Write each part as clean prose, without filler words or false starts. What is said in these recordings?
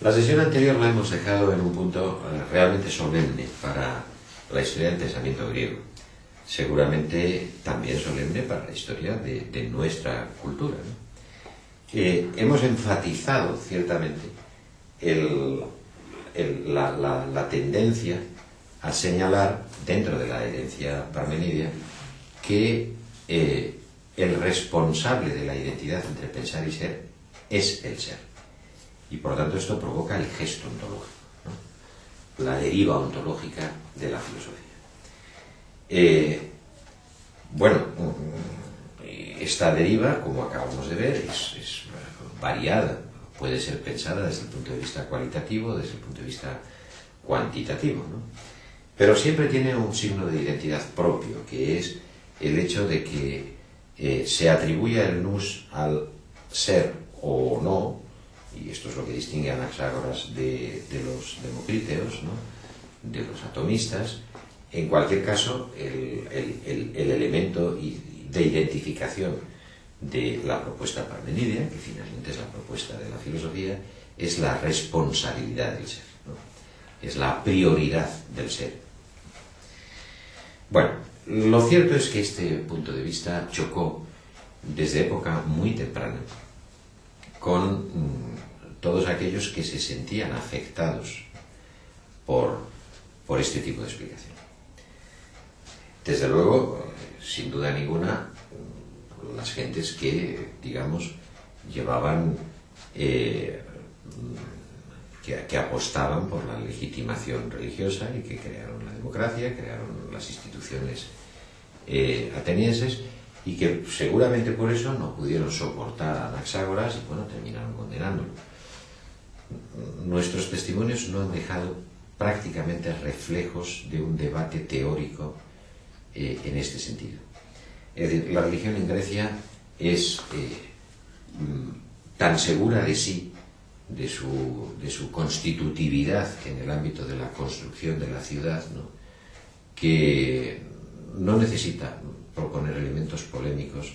La sesión anterior la hemos dejado en un punto realmente solemne para la historia del pensamiento griego. Seguramente también solemne para la historia de nuestra cultura, ¿no? Hemos enfatizado ciertamente la tendencia a señalar dentro de la herencia parmenidia que el responsable de la identidad entre pensar y ser es el ser. Y por lo tanto esto provoca el gesto ontológico, ¿no? La deriva ontológica de la filosofía. Esta deriva, como acabamos de ver, es variada, puede ser pensada desde el punto de vista cualitativo, desde el punto de vista cuantitativo, ¿no? Pero siempre tiene un signo de identidad propio, que es el hecho de que se atribuya el nous al ser o no, y esto es lo que distingue a Anaxágoras de los democríteos, ¿no?, de los atomistas. En cualquier caso, el elemento de identificación de la propuesta parmenidia, que finalmente es la propuesta de la filosofía, es la responsabilidad del ser, ¿no? Es la prioridad del ser. Bueno, lo cierto es que este punto de vista chocó desde época muy temprana con todos aquellos que se sentían afectados por este tipo de explicación. Desde luego, sin duda ninguna, las gentes que, digamos, llevaban, que apostaban por la legitimación religiosa y que crearon la democracia, crearon las instituciones atenienses, y que seguramente por eso no pudieron soportar a Anaxágoras y, bueno, terminaron condenándolo. Nuestros testimonios no han dejado prácticamente reflejos de un debate teórico en este sentido. Es decir, la religión en Grecia es tan segura de sí, de su constitutividad en el ámbito de la construcción de la ciudad, ¿no?, que no necesita proponer elementos polémicos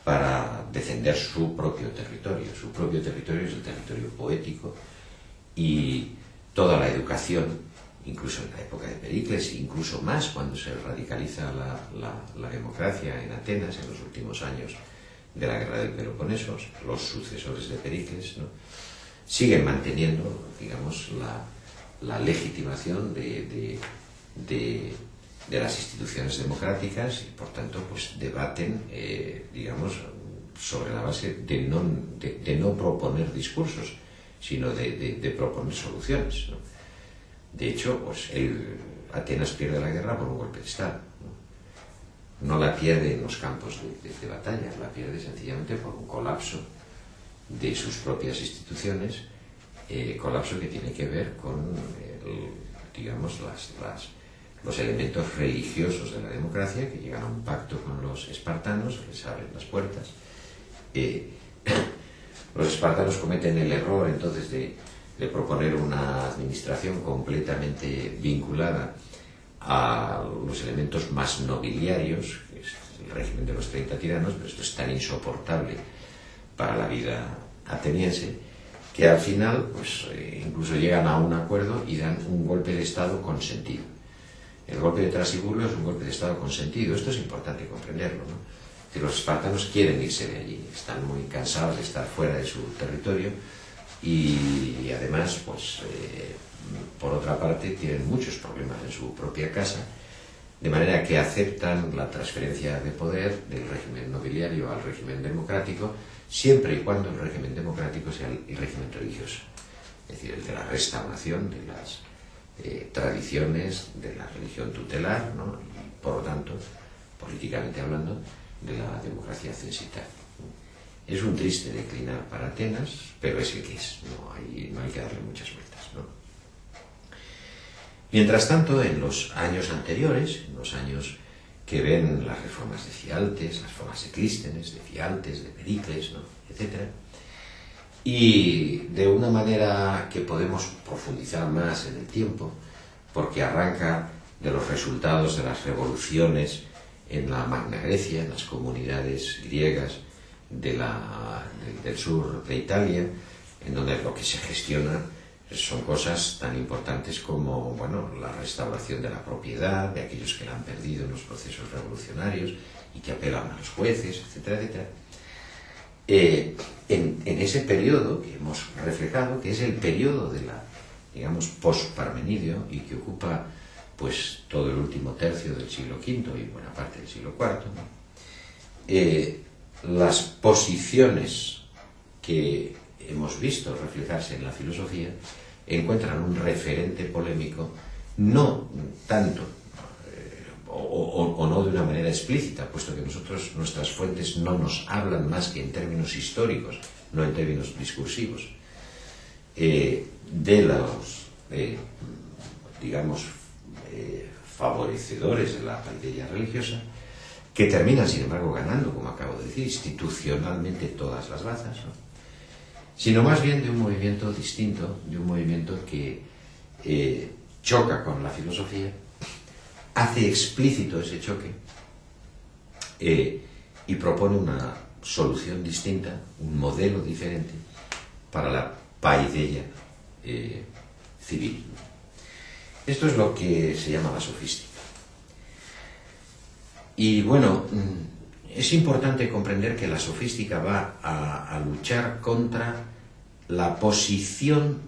para defender su propio territorio. Su propio territorio es el territorio poético, y toda la educación, incluso en la época de Pericles, incluso más cuando se radicaliza la democracia en Atenas en los últimos años de la guerra del Peloponeso, los sucesores de Pericles, ¿no?, siguen manteniendo, digamos, la legitimación de las instituciones democráticas, y por tanto pues debaten, digamos, sobre la base de no proponer discursos, sino de proponer soluciones, ¿no? De hecho, pues Atenas pierde la guerra por un golpe de Estado, ¿no? No la pierde en los campos de batalla, la pierde sencillamente por un colapso de sus propias instituciones, colapso que tiene que ver con, digamos, los elementos religiosos de la democracia, que llegan a un pacto con los espartanos, que les abren las puertas. Los espartanos cometen el error entonces de proponer una administración completamente vinculada a los elementos más nobiliarios, que es el régimen de los 30 tiranos, pero esto es tan insoportable para la vida ateniense que al final pues incluso llegan a un acuerdo y dan un golpe de Estado consentido. El golpe de Trasíbulo es un golpe de Estado consentido. Esto es importante comprenderlo, ¿no? Que los espartanos quieren irse de allí, están muy cansados de estar fuera de su territorio, y además, pues, por otra parte, tienen muchos problemas en su propia casa, de manera que aceptan la transferencia de poder del régimen nobiliario al régimen democrático, siempre y cuando el régimen democrático sea el régimen religioso, es decir, el de la restauración de las tradiciones de la religión tutelar, ¿no?, y por lo tanto, políticamente hablando, de la democracia censitaria. Es un triste declinar para Atenas, pero es el que es, no hay que darle muchas vueltas, ¿no? Mientras tanto, en los años anteriores, en los años que ven las reformas de Fialtes, las reformas de Clístenes, de Fialtes, de Pericles, ¿no?, etc., y de una manera que podemos profundizar más en el tiempo, porque arranca de los resultados de las revoluciones en la Magna Grecia, en las comunidades griegas del sur de Italia, en donde lo que se gestiona son cosas tan importantes como, bueno, la restauración de la propiedad, de aquellos que la han perdido en los procesos revolucionarios y que apelan a los jueces, etcétera, etcétera. En ese periodo que hemos reflejado, que es el periodo de la, digamos, post-Parmenidio y que ocupa pues todo el último tercio del siglo V y buena parte del siglo IV, ¿no? Las posiciones que hemos visto reflejarse en la filosofía encuentran un referente polémico, no tanto o no de una manera explícita, puesto que nuestras fuentes no nos hablan más que en términos históricos, no en términos discursivos, de los, digamos, favorecedores de la paideia religiosa, que terminan, sin embargo, ganando, como acabo de decir, institucionalmente todas las bazas, ¿no? Sino más bien de un movimiento distinto, de un movimiento que choca con la filosofía, hace explícito ese choque y propone una solución distinta, un modelo diferente para la paideia civil. Esto es lo que se llama la sofística. Y bueno, es importante comprender que la sofística va a luchar contra la posición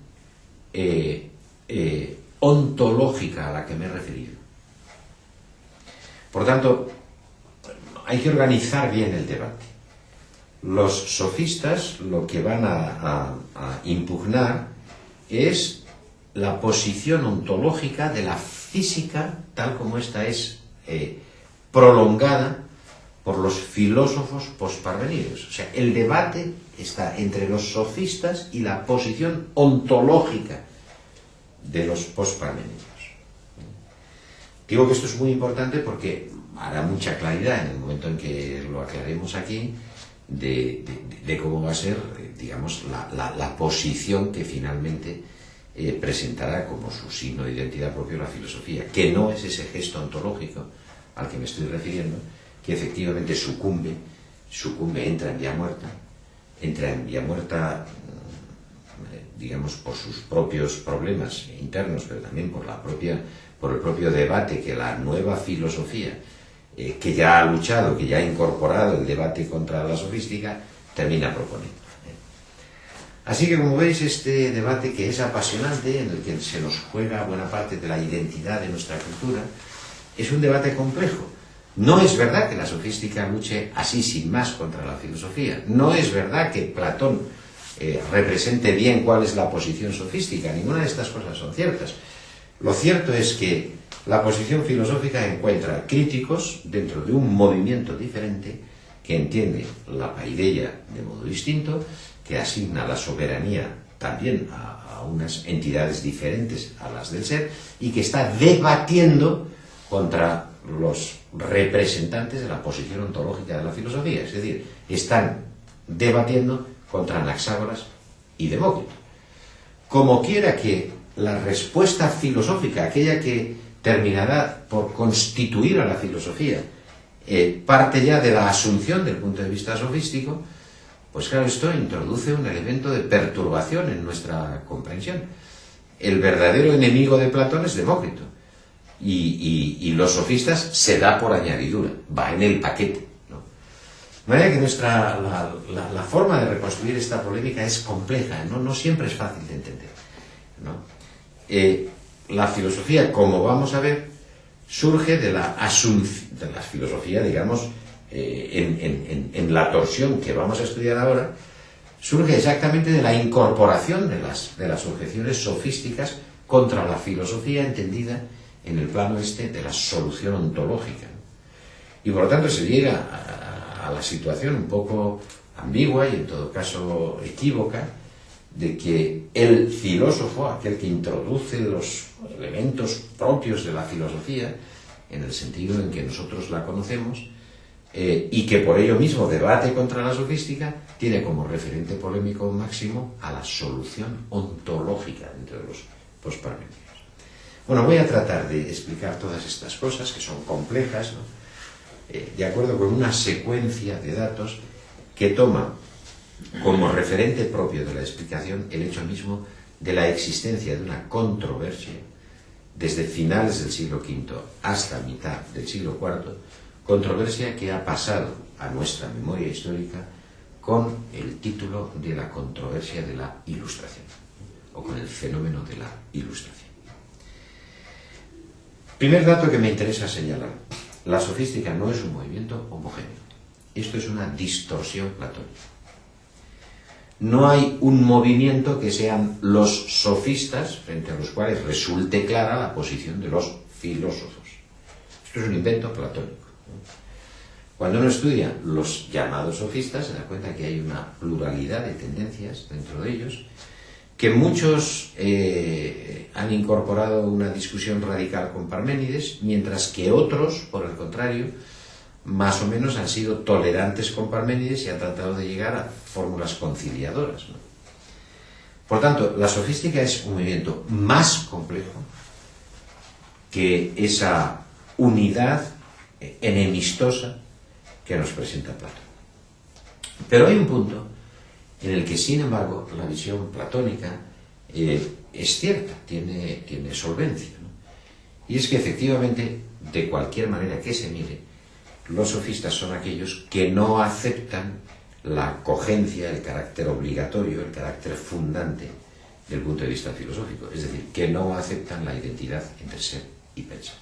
ontológica a la que me he referido. Por tanto, hay que organizar bien el debate. Los sofistas lo que van a impugnar es la posición ontológica de la física tal como ésta es prolongada por los filósofos posparmenidos. O sea, el debate está entre los sofistas y la posición ontológica de los posparmenidos. Digo que esto es muy importante porque hará mucha claridad en el momento en que lo aclaremos aquí de cómo va a ser, digamos, la posición que finalmente presentará como su signo de identidad propio la filosofía, que no es ese gesto ontológico al que me estoy refiriendo, que efectivamente sucumbe, entra en vía muerta, digamos, por sus propios problemas internos, pero también por el propio debate que la nueva filosofía, que ya ha luchado, que ya ha incorporado el debate contra la sofística, termina proponiendo. Así que, como veis, este debate, que es apasionante, en el que se nos juega buena parte de la identidad de nuestra cultura, es un debate complejo. No es verdad que la sofística luche así sin más contra la filosofía. No es verdad que Platón represente bien cuál es la posición sofística. Ninguna de estas cosas son ciertas. Lo cierto es que la posición filosófica encuentra críticos dentro de un movimiento diferente que entiende la paideia de modo distinto, que asigna la soberanía también a unas entidades diferentes a las del ser y que está debatiendo contra los representantes de la posición ontológica de la filosofía. Es decir, están debatiendo contra Anaxágoras y Demócrito. Como quiera que la respuesta filosófica, aquella que terminará por constituir a la filosofía, parte ya de la asunción del punto de vista sofístico, pues claro, esto introduce un elemento de perturbación en nuestra comprensión. El verdadero enemigo de Platón es Demócrito, y los sofistas se da por añadidura, va en el paquete, ¿no? De manera que la forma de reconstruir esta polémica es compleja, no siempre es fácil de entender, ¿no? La filosofía, como vamos a ver, surge de la asunción, de la filosofía, digamos, en la torsión que vamos a estudiar ahora, surge exactamente de la incorporación de las objeciones sofísticas contra la filosofía entendida en el plano de la solución ontológica. Y por lo tanto se llega a la situación un poco ambigua y en todo caso equívoca de que el filósofo, aquel que introduce los elementos propios de la filosofía, en el sentido en que nosotros la conocemos, y que por ello mismo debate contra la sofística, tiene como referente polémico máximo a la solución ontológica entre los posparmenidos. Bueno, voy a tratar de explicar todas estas cosas que son complejas, ¿no? De acuerdo con una secuencia de datos que toma como referente propio de la explicación el hecho mismo de la existencia de una controversia desde finales del siglo V hasta mitad del siglo IV, controversia que ha pasado a nuestra memoria histórica con el título de la controversia de la Ilustración, o con el fenómeno de la Ilustración. Primer dato que me interesa señalar: la sofística no es un movimiento homogéneo. Esto es una distorsión platónica. No hay un movimiento que sean los sofistas, frente a los cuales resulte clara la posición de los filósofos. Esto es un invento platónico. Cuando uno estudia los llamados sofistas, se da cuenta que hay una pluralidad de tendencias dentro de ellos, que muchos han incorporado una discusión radical con Parménides, mientras que otros, por el contrario, más o menos han sido tolerantes con Parménides y han tratado de llegar a fórmulas conciliadoras, ¿no? Por tanto, la sofística es un movimiento más complejo que esa unidad enemistosa que nos presenta Platón. Pero hay un punto en el que, sin embargo, la visión platónica es cierta, tiene solvencia, ¿no? Y es que efectivamente, de cualquier manera que se mire, los sofistas son aquellos que no aceptan la cogencia, el carácter obligatorio, el carácter fundante del punto de vista filosófico, es decir, que no aceptan la identidad entre ser y pensar.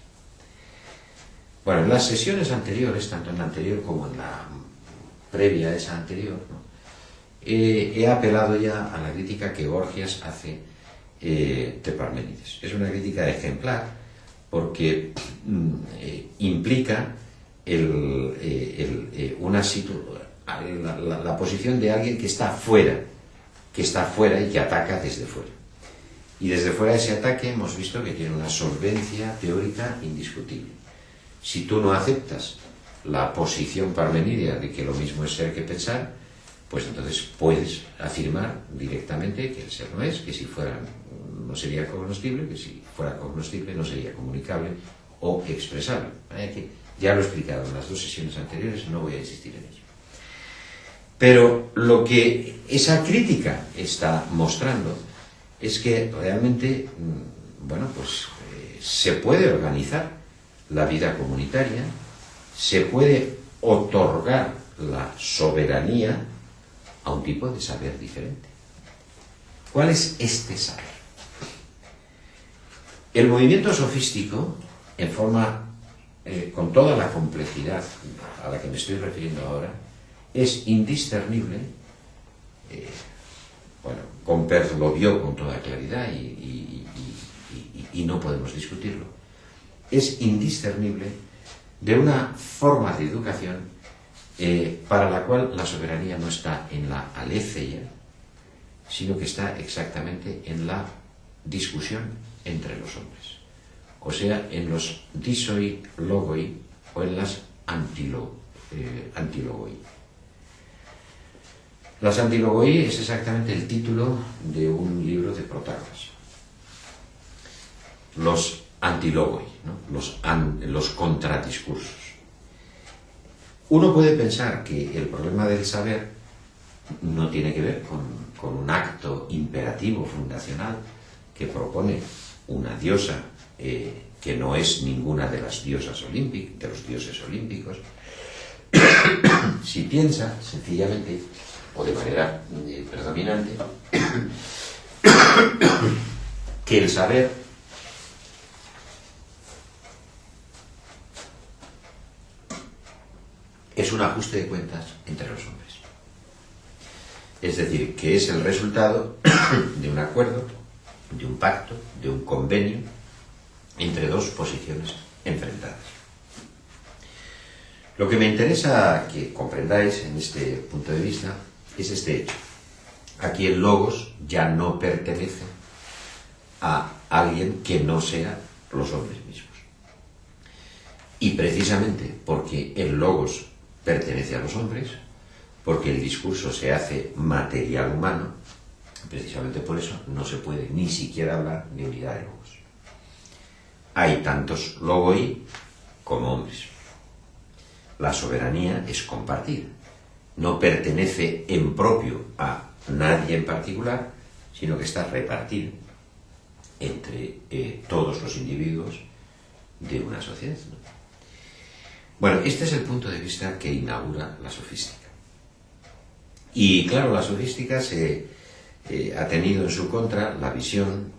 Bueno, en las sesiones anteriores, tanto en la anterior como en la previa a esa anterior, ¿no?, he apelado ya a la crítica que Gorgias hace de Parménides. Es una crítica ejemplar porque implica la posición de alguien que está fuera y que ataca desde fuera. Y desde fuera de ese ataque hemos visto que tiene una solvencia teórica indiscutible. Si tú no aceptas la posición parmenidia de que lo mismo es ser que pensar, pues entonces puedes afirmar directamente que el ser no es, que si fuera no sería cognoscible, que si fuera cognoscible no sería comunicable o expresable. Que ya lo he explicado en las dos sesiones anteriores, no voy a insistir en ello. Pero lo que esa crítica está mostrando es que realmente, se puede organizar la vida comunitaria, se puede otorgar la soberanía a un tipo de saber diferente. ¿Cuál es este saber? El movimiento sofístico, en forma, con toda la complejidad a la que me estoy refiriendo ahora, es indiscernible. Comper lo vio con toda claridad y no podemos discutirlo. Es indiscernible de una forma de educación para la cual la soberanía no está en la aletheia, sino que está exactamente en la discusión entre los hombres, o sea, en los disoi logoi o en las antilogoi. Las antilogoi es exactamente el título de un libro de Protágoras. Los antilogoi, ¿no?, los contradiscursos. Uno puede pensar que el problema del saber no tiene que ver con un acto imperativo fundacional que propone una diosa que no es ninguna de las diosas olímpicas, de los dioses olímpicos. Si piensa sencillamente o de manera predominante que el saber es un ajuste de cuentas entre los hombres. Es decir, que es el resultado de un acuerdo, de un pacto, de un convenio entre dos posiciones enfrentadas. Lo que me interesa que comprendáis en este punto de vista es este hecho. Aquí el logos ya no pertenece a alguien que no sea los hombres mismos. Y precisamente porque el logos pertenece a los hombres, porque el discurso se hace material humano, precisamente por eso no se puede ni siquiera hablar de unidad de logos. Hay tantos logoi como hombres. La soberanía es compartida. No pertenece en propio a nadie en particular, sino que está repartido entre todos los individuos de una sociedad, ¿no? Bueno, este es el punto de vista que inaugura la sofística. Y claro, la sofística ha tenido en su contra la visión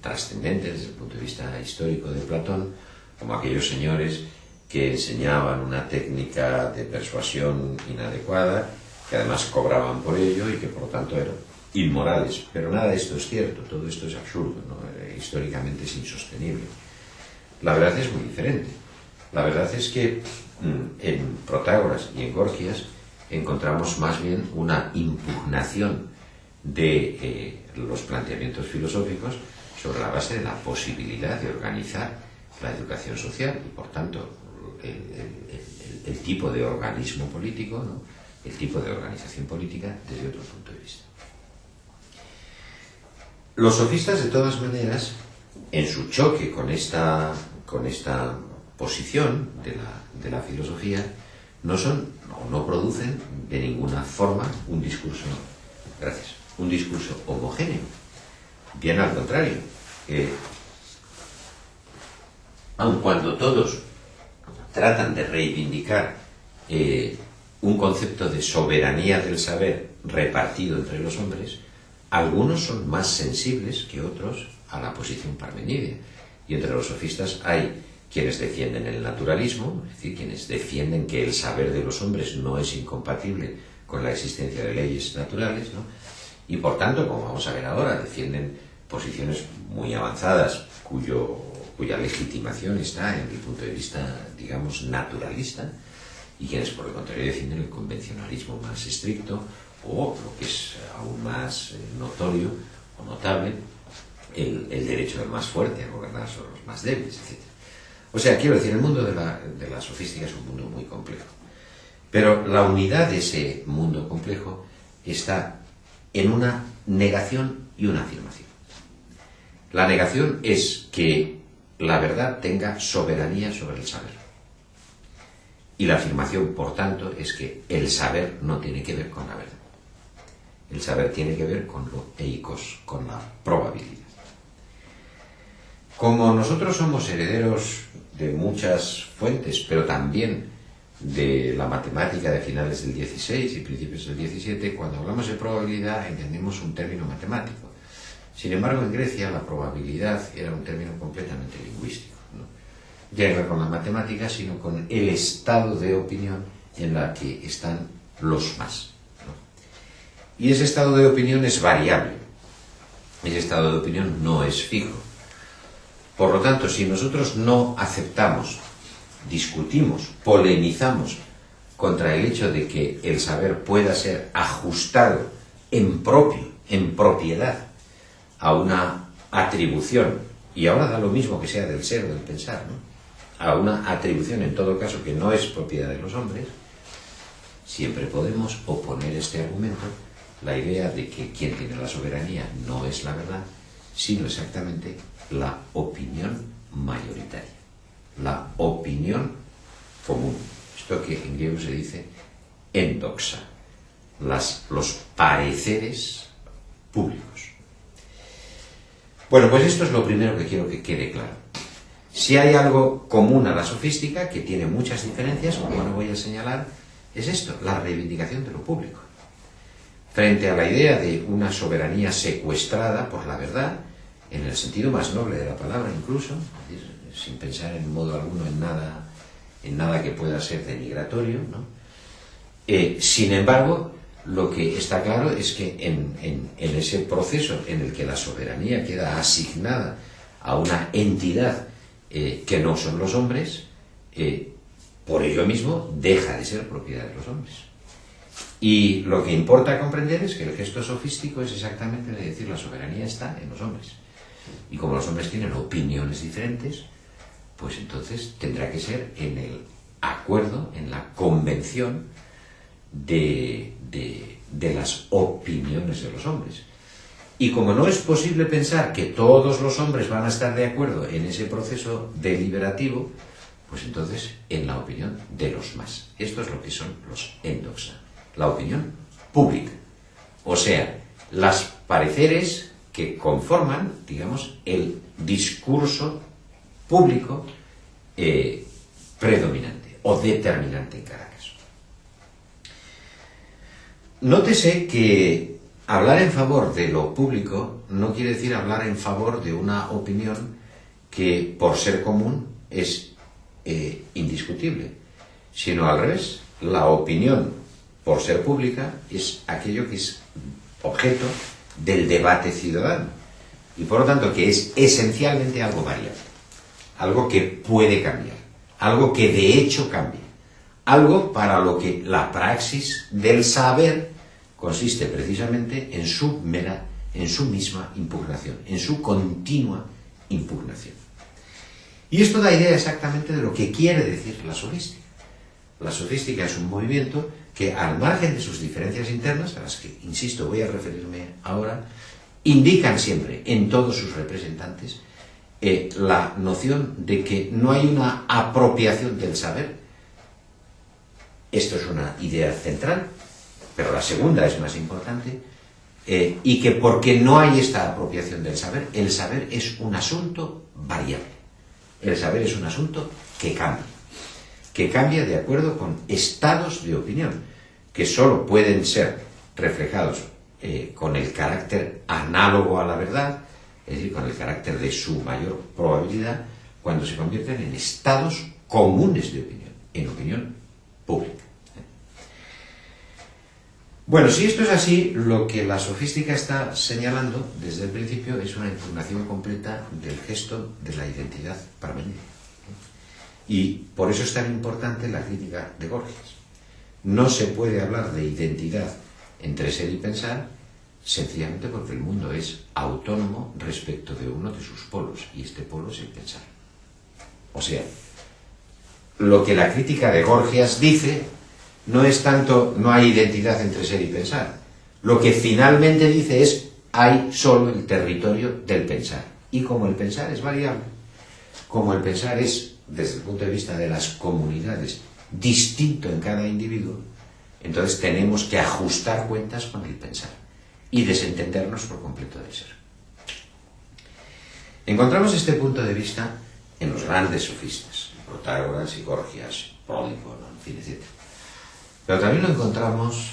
trascendente desde el punto de vista histórico de Platón, como aquellos señores que enseñaban una técnica de persuasión inadecuada, que además cobraban por ello y que por lo tanto eran inmorales. Pero nada de esto es cierto, todo esto es absurdo, ¿no? Históricamente es insostenible. La verdad es muy diferente. La verdad es que en Protágoras y en Gorgias encontramos más bien una impugnación de los planteamientos filosóficos sobre la base de la posibilidad de organizar la educación social y, por tanto, el tipo de organismo político, ¿no? El tipo de organización política desde otro punto de vista. Los sofistas, de todas maneras, en su choque con esta posición de la filosofía, no producen de ninguna forma un discurso homogéneo. Bien al contrario, aun cuando todos tratan de reivindicar un concepto de soberanía del saber repartido entre los hombres, algunos son más sensibles que otros a la posición parmenidea. Y entre los sofistas hay quienes defienden el naturalismo, es decir, quienes defienden que el saber de los hombres no es incompatible con la existencia de leyes naturales, ¿no? Y por tanto, como vamos a ver ahora, defienden posiciones muy avanzadas cuya legitimación está en el punto de vista, digamos, naturalista, y quienes por el contrario defienden el convencionalismo más estricto, o lo que es aún más notorio o notable, el derecho del más fuerte a gobernar sobre los más débiles, etc. O sea, quiero decir, el mundo de la sofística es un mundo muy complejo. Pero la unidad de ese mundo complejo está en una negación y una afirmación. La negación es que la verdad tenga soberanía sobre el saber. Y la afirmación, por tanto, es que el saber no tiene que ver con la verdad. El saber tiene que ver con lo eikos, con la probabilidad. Como nosotros somos herederos de muchas fuentes, pero también de la matemática de finales del XVI y principios del XVII, cuando hablamos de probabilidad entendemos un término matemático. Sin embargo, en Grecia la probabilidad era un término completamente lingüístico, ¿no? Ya no con la matemática, sino con el estado de opinión en la que están los más, ¿no? Y ese estado de opinión es variable. Ese estado de opinión no es fijo. Por lo tanto, si nosotros no aceptamos, discutimos, polemizamos contra el hecho de que el saber pueda ser ajustado en propiedad a una atribución, y ahora da lo mismo que sea del ser o del pensar, ¿no? A una atribución, en todo caso, que no es propiedad de los hombres, siempre podemos oponer este argumento, la idea de que quien tiene la soberanía no es la verdad, sino exactamente la opinión mayoritaria, la opinión común. Esto que en griego se dice endoxa, los pareceres públicos. Bueno, pues esto es lo primero que quiero que quede claro. Si hay algo común a la sofística, que tiene muchas diferencias, como ahora voy a señalar, es esto, la reivindicación de lo público. Frente a la idea de una soberanía secuestrada por la verdad, en el sentido más noble de la palabra incluso, es decir, sin pensar en modo alguno en nada que pueda ser denigratorio, ¿no? Sin embargo, lo que está claro es que en ese proceso en el que la soberanía queda asignada a una entidad que no son los hombres, por ello mismo deja de ser propiedad de los hombres. Y lo que importa comprender es que el gesto sofístico es exactamente de decir la soberanía está en los hombres. Y como los hombres tienen opiniones diferentes, pues entonces tendrá que ser en el acuerdo, en la convención de las opiniones de los hombres. Y como no es posible pensar que todos los hombres van a estar de acuerdo en ese proceso deliberativo, pues entonces en la opinión de los más. Esto es lo que son los endoxa, la opinión pública. O sea, los pareceres que conforman, digamos, el discurso público predominante o determinante en cada caso. Nótese que hablar en favor de lo público no quiere decir hablar en favor de una opinión que, por ser común, es indiscutible, sino al revés. La opinión, por ser pública, es aquello que es objeto del debate ciudadano y, por lo tanto, que es esencialmente algo variable, algo que puede cambiar, algo que de hecho cambia, algo para lo que la praxis del saber consiste precisamente en su misma impugnación, en su continua impugnación. Y esto da idea exactamente de lo que quiere decir la sofística. La sofística es un movimiento que, al margen de sus diferencias internas, a las que, insisto, voy a referirme ahora, indican siempre en todos sus representantes la noción de que no hay una apropiación del saber. Esto es una idea central, pero la segunda es más importante, y que porque no hay esta apropiación del saber, el saber es un asunto variable. El saber es un asunto que cambia de acuerdo con estados de opinión, que sólo pueden ser reflejados con el carácter análogo a la verdad, es decir, con el carácter de su mayor probabilidad, cuando se convierten en estados comunes de opinión, en opinión pública. Bueno, si esto es así, lo que la sofística está señalando desde el principio es una impugnación completa del gesto de la identidad parmenidia. Y por eso es tan importante la crítica de Gorgias. No se puede hablar de identidad entre ser y pensar sencillamente porque el mundo es autónomo respecto de uno de sus polos, y este polo es el pensar. O sea, lo que la crítica de Gorgias dice no es tanto no hay identidad entre ser y pensar. Lo que finalmente dice es hay solo el territorio del pensar. Y como el pensar es variable, como el pensar es, desde el punto de vista de las comunidades, distinto en cada individuo, entonces tenemos que ajustar cuentas con el pensar y desentendernos por completo del ser. Encontramos este punto de vista en los grandes sofistas, Protágoras y Gorgias, Pródico, en fin, etc. Pero también lo encontramos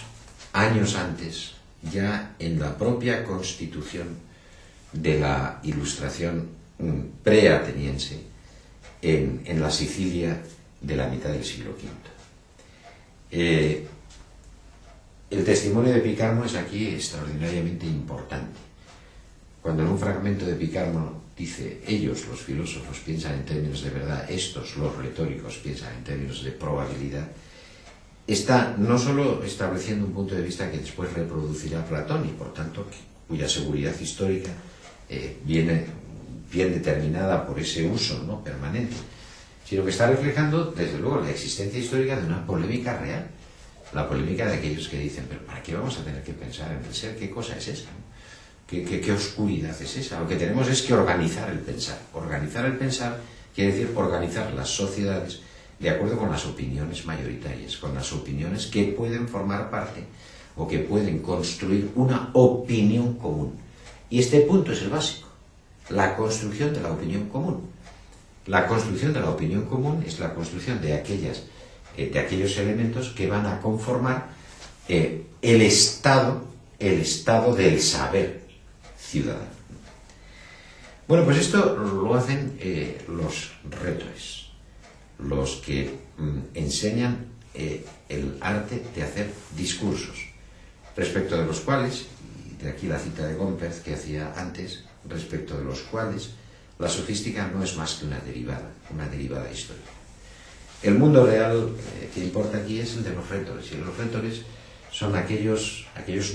años antes, ya en la propia constitución de la Ilustración preateniense en la Sicilia de la mitad del siglo V. El testimonio de Picarmo es aquí extraordinariamente importante. Cuando en un fragmento de Picarmo dice, ellos, los filósofos, piensan en términos de verdad, estos, los retóricos, piensan en términos de probabilidad, está no solo estableciendo un punto de vista que después reproducirá Platón y por tanto cuya seguridad histórica viene bien determinada por ese uso, ¿no?, permanente, sino que está reflejando desde luego la existencia histórica de una polémica real, la polémica de aquellos que dicen, pero ¿para qué vamos a tener que pensar en el ser? ¿Qué cosa es esa? ¿Qué oscuridad es esa? Lo que tenemos es que organizar el pensar. Organizar el pensar quiere decir organizar las sociedades de acuerdo con las opiniones mayoritarias, con las opiniones que pueden formar parte o que pueden construir una opinión común. Y este punto es el básico, la construcción de la opinión común. La construcción de la opinión común es la construcción de aquellos elementos que van a conformar el estado del saber ciudadano. Bueno, pues esto lo hacen los retores, los que enseñan el arte de hacer discursos, respecto de los cuales, y de aquí la cita de Gomperz que hacía antes, respecto de los cuales la sofística no es más que una derivada histórica. El mundo real que importa aquí es el de los retores, y los retores son aquellos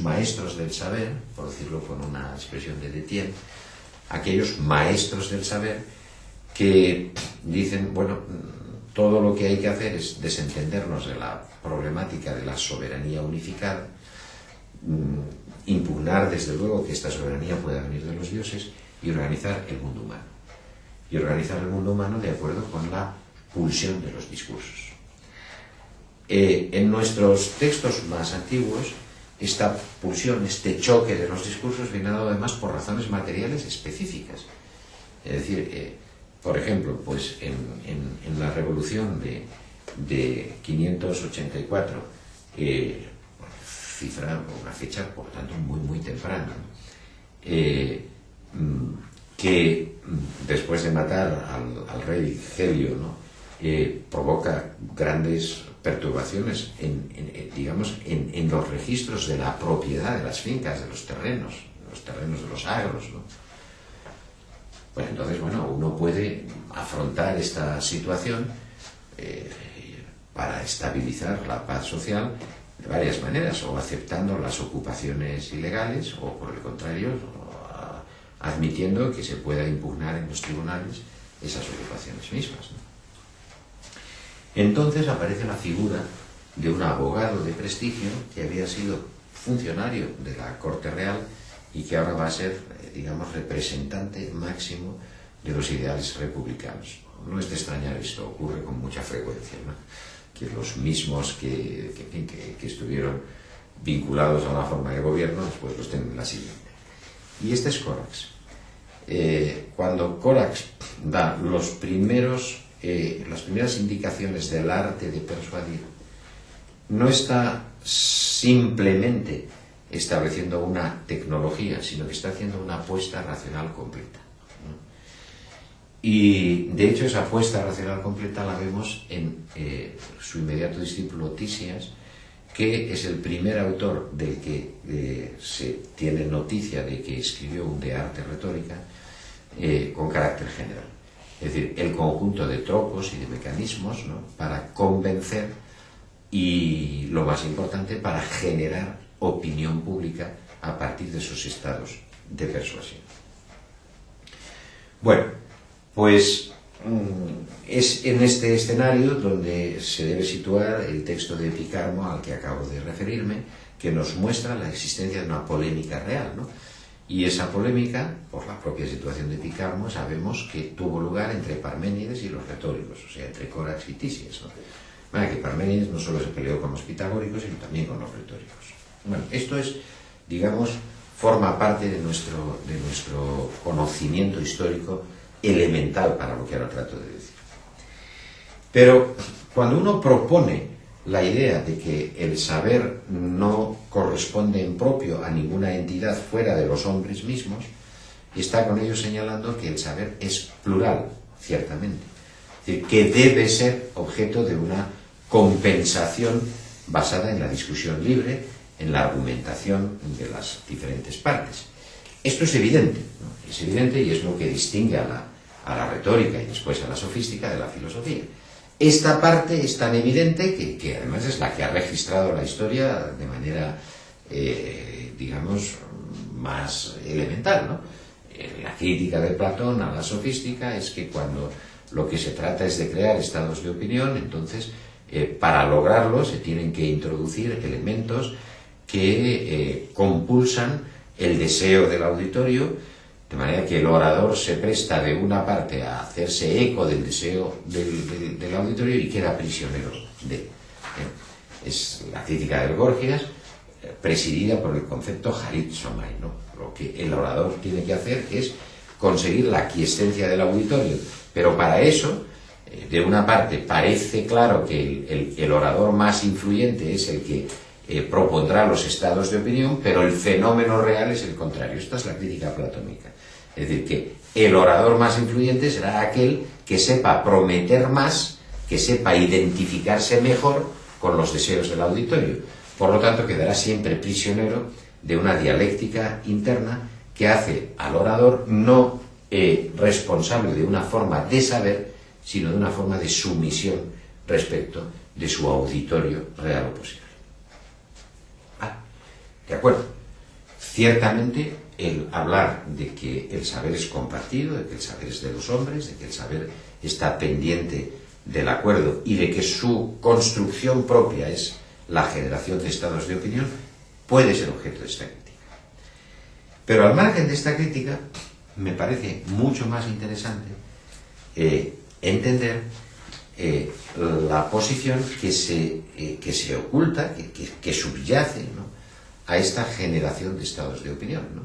maestros del saber, por decirlo con una expresión de Détienne, aquellos maestros del saber que dicen, bueno, todo lo que hay que hacer es desentendernos de la problemática de la soberanía unificada, impugnar desde luego que esta soberanía pueda venir de los dioses y organizar el mundo humano. Y organizar el mundo humano de acuerdo con la pulsión de los discursos. En nuestros textos más antiguos esta pulsión, este choque de los discursos viene dado además por razones materiales específicas. Es decir, por ejemplo, pues en la revolución de 584, cifra, una fecha por tanto muy temprana, que después de matar al rey Helio, ¿no? Provoca grandes perturbaciones digamos, en los registros de la propiedad de las fincas, de los terrenos de los agros, ¿no? Pues entonces, bueno, uno puede afrontar esta situación para estabilizar la paz social de varias maneras, o aceptando las ocupaciones ilegales, o por el contrario, admitiendo que se pueda impugnar en los tribunales esas ocupaciones mismas, ¿no? Entonces aparece la figura de un abogado de prestigio que había sido funcionario de la Corte Real y que ahora va a ser, digamos, representante máximo de los ideales republicanos. No es de extrañar, esto ocurre con mucha frecuencia, ¿no? Que los mismos que estuvieron vinculados a la forma de gobierno después los tienen la siguiente. Y este es Corax. Cuando Corax da las primeras indicaciones del arte de persuadir, no está simplemente estableciendo una tecnología, sino que está haciendo una apuesta racional completa, ¿no? Y de hecho esa apuesta racional completa la vemos en su inmediato discípulo Tisias, que es el primer autor del que se tiene noticia de que escribió un De Arte Retórica con carácter general. Es decir, el conjunto de tropos y de mecanismos, ¿no? Para convencer y, lo más importante, para generar opinión pública a partir de esos estados de persuasión. Bueno, pues es en este escenario donde se debe situar el texto de Picarmo al que acabo de referirme, que nos muestra la existencia de una polémica real, ¿no? Y esa polémica, por la propia situación de Picarmo, sabemos que tuvo lugar entre Parménides y los retóricos, o sea, entre Corax y Tisias, ¿no? Bueno, que Parménides no solo se peleó con los pitagóricos, sino también con los retóricos. Bueno, esto es, digamos, forma parte de nuestro conocimiento histórico elemental para lo que ahora trato de decir. Pero cuando uno propone la idea de que el saber no corresponde en propio a ninguna entidad fuera de los hombres mismos, está con ello señalando que el saber es plural, ciertamente. Es decir, que debe ser objeto de una compensación basada en la discusión libre, en la argumentación de las diferentes partes. Esto es evidente, ¿no? Es evidente y es lo que distingue a la retórica y después a la sofística de la filosofía. Esta parte es tan evidente que además es la que ha registrado la historia de manera, digamos, más elemental, ¿no? La crítica de Platón a la sofística es que cuando lo que se trata es de crear estados de opinión, entonces para lograrlo se tienen que introducir elementos que compulsan el deseo del auditorio, de manera que el orador se presta de una parte a hacerse eco del deseo del auditorio y queda prisionero de. Es la crítica del Gorgias, presidida por el concepto harizomai, ¿no? Lo que el orador tiene que hacer es conseguir la aquiescencia del auditorio, pero para eso, de una parte, parece claro que el orador más influyente es el que propondrá los estados de opinión, pero el fenómeno real es el contrario. Esta es la crítica platónica. Es decir, que el orador más influyente será aquel que sepa prometer más, que sepa identificarse mejor con los deseos del auditorio. Por lo tanto, quedará siempre prisionero de una dialéctica interna que hace al orador no responsable de una forma de saber, sino de una forma de sumisión respecto de su auditorio real o posible. ¿De acuerdo? Ciertamente, el hablar de que el saber es compartido, de que el saber es de los hombres, de que el saber está pendiente del acuerdo y de que su construcción propia es la generación de estados de opinión, puede ser objeto de esta crítica. Pero al margen de esta crítica, me parece mucho más interesante entender la posición que se oculta, que subyace, ¿no?, a esta generación de estados de opinión, ¿no?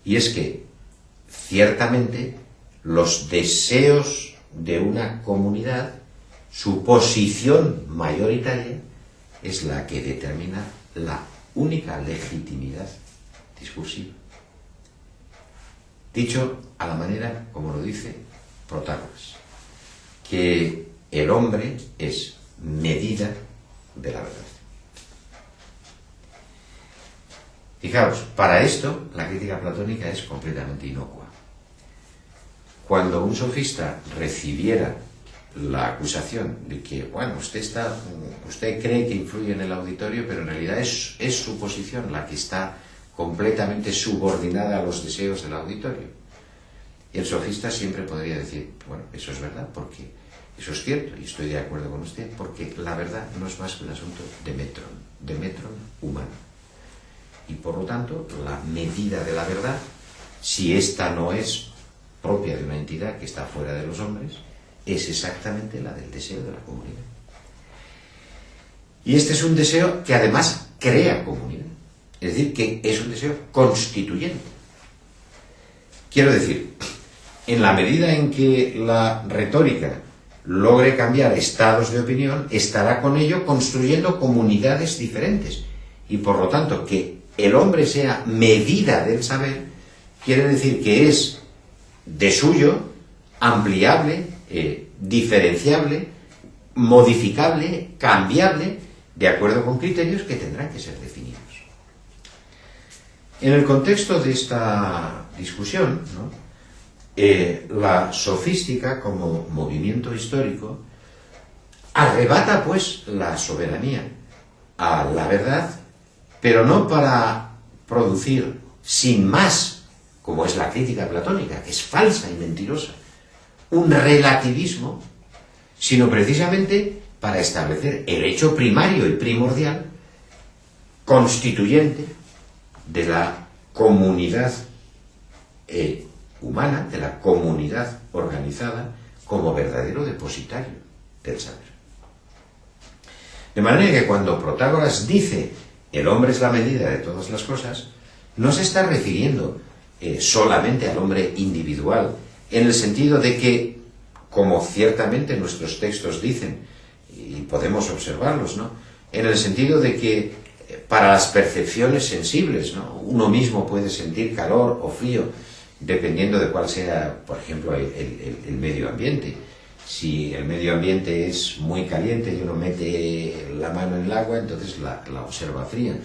Y es que, ciertamente, los deseos de una comunidad, su posición mayoritaria, es la que determina la única legitimidad discursiva. Dicho a la manera como lo dice Protágoras, que el hombre es medida de la verdad. Fijaos, para esto la crítica platónica es completamente inocua. Cuando un sofista recibiera la acusación de que, bueno, usted cree que influye en el auditorio, pero en realidad es su posición la que está completamente subordinada a los deseos del auditorio. Y el sofista siempre podría decir, bueno, eso es verdad, porque eso es cierto, y estoy de acuerdo con usted, porque la verdad no es más que un asunto de metron humano. Y por lo tanto, la medida de la verdad, si ésta no es propia de una entidad que está fuera de los hombres, es exactamente la del deseo de la comunidad. Y este es un deseo que además crea comunidad. Es decir, que es un deseo constituyente. Quiero decir, en la medida en que la retórica logre cambiar estados de opinión, estará con ello construyendo comunidades diferentes. Y por lo tanto, que el hombre sea medida del saber, quiere decir que es de suyo, ampliable, diferenciable, modificable, cambiable, de acuerdo con criterios que tendrán que ser definidos. En el contexto de esta discusión, ¿no?, la sofística como movimiento histórico arrebata pues la soberanía a la verdad, pero no para producir sin más, como es la crítica platónica, que es falsa y mentirosa, un relativismo, sino precisamente para establecer el hecho primario y primordial, constituyente de la comunidad humana, de la comunidad organizada, como verdadero depositario del saber. De manera que cuando Protágoras dice el hombre es la medida de todas las cosas, no se está refiriendo solamente al hombre individual, en el sentido de que, como ciertamente nuestros textos dicen, y podemos observarlos, ¿no?, en el sentido de que para las percepciones sensibles, ¿no?, uno mismo puede sentir calor o frío, dependiendo de cuál sea, por ejemplo, el medio ambiente. Si el medio ambiente es muy caliente y uno mete la mano en el agua, entonces la observa fría.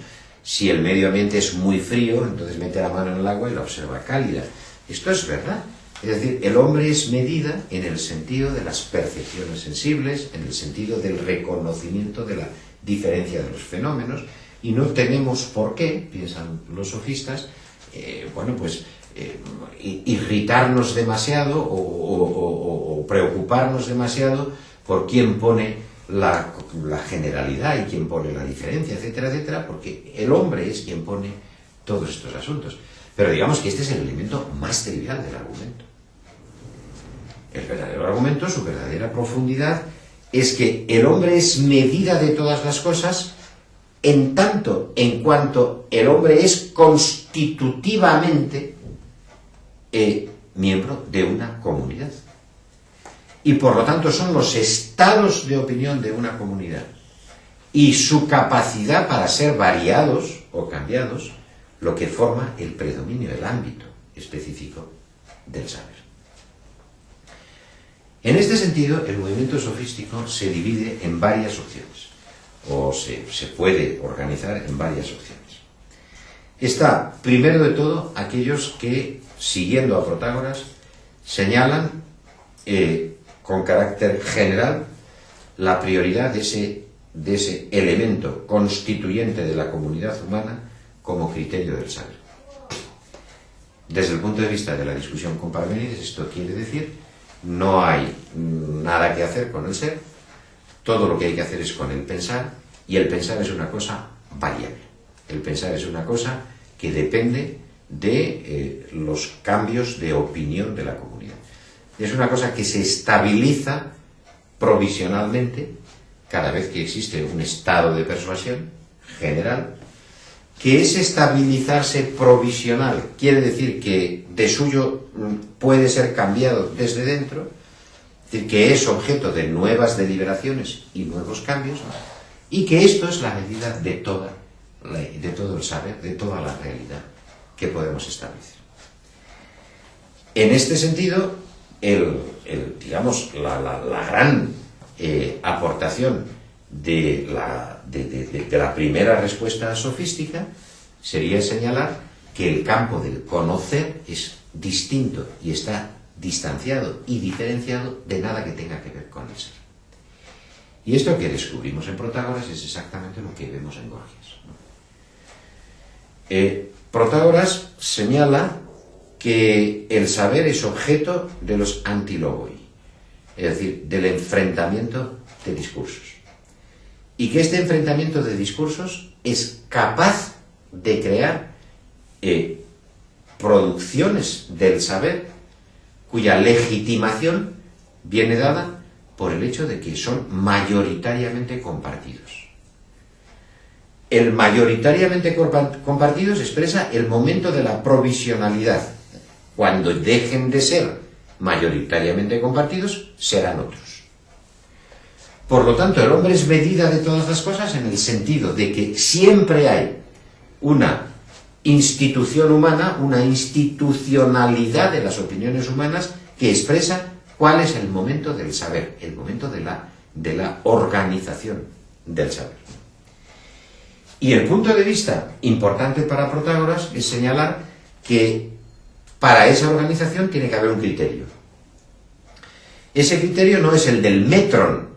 Si el medio ambiente es muy frío, entonces mete la mano en el agua y la observa cálida. Esto es verdad. Es decir, el hombre es medida en el sentido de las percepciones sensibles, en el sentido del reconocimiento de la diferencia de los fenómenos, y no tenemos por qué, piensan los sofistas, irritarnos demasiado o preocuparnos demasiado por quién pone la generalidad y quién pone la diferencia, etcétera, etcétera, porque el hombre es quien pone todos estos asuntos. Pero digamos que este es el elemento más trivial del argumento. El verdadero argumento, su verdadera profundidad, es que el hombre es medida de todas las cosas en tanto en cuanto el hombre es constitutivamente miembro de una comunidad. Y por lo tanto son los estados de opinión de una comunidad y su capacidad para ser variados o cambiados lo que forma el predominio del ámbito específico del saber. En este sentido, el movimiento sofístico se divide en varias opciones, o se puede organizar en varias opciones. Está, primero de todo, aquellos que, siguiendo a Protágoras, señalan con carácter general la prioridad de ese elemento constituyente de la comunidad humana como criterio del saber. Desde el punto de vista de la discusión con Parménides, esto quiere decir no hay nada que hacer con el ser, todo lo que hay que hacer es con el pensar, y el pensar es una cosa variable. El pensar es una cosa que depende de los cambios de opinión de la comunidad. Es una cosa que se estabiliza provisionalmente cada vez que existe un estado de persuasión general que es estabilizarse provisional, quiere decir que de suyo puede ser cambiado desde dentro, es decir, que es objeto de nuevas deliberaciones y nuevos cambios, y que esto es la medida de todo el saber, de toda la realidad que podemos establecer. En este sentido, digamos, la gran aportación de la primera respuesta sofística sería señalar que el campo del conocer es distinto y está distanciado y diferenciado de nada que tenga que ver con el ser. Y esto que descubrimos en Protágoras es exactamente lo que vemos en Gorgias. Protágoras señala que el saber es objeto de los antilogoi, es decir, del enfrentamiento de discursos. Y que este enfrentamiento de discursos es capaz de crear producciones del saber cuya legitimación viene dada por el hecho de que son mayoritariamente compartidos. El mayoritariamente compartidos expresa el momento de la provisionalidad. Cuando dejen de ser mayoritariamente compartidos, serán otros. Por lo tanto, el hombre es medida de todas las cosas en el sentido de que siempre hay una institución humana, una institucionalidad de las opiniones humanas que expresa cuál es el momento del saber, el momento de la organización del saber. Y el punto de vista importante para Protágoras es señalar que para esa organización tiene que haber un criterio. Ese criterio no es el del metron,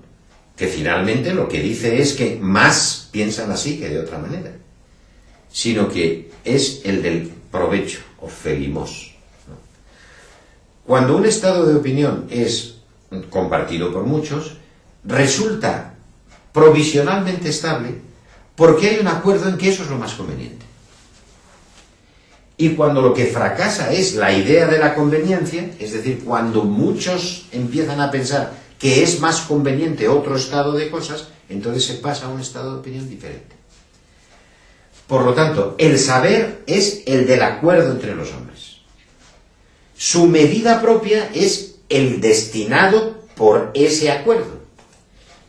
que finalmente lo que dice es que más piensan así que de otra manera, sino que es el del provecho, o felimos. Cuando un estado de opinión es compartido por muchos, resulta provisionalmente estable porque hay un acuerdo en que eso es lo más conveniente. Y cuando lo que fracasa es la idea de la conveniencia, es decir, cuando muchos empiezan a pensar que es más conveniente otro estado de cosas, entonces se pasa a un estado de opinión diferente. Por lo tanto, el saber es el del acuerdo entre los hombres. Su medida propia es el destinado por ese acuerdo.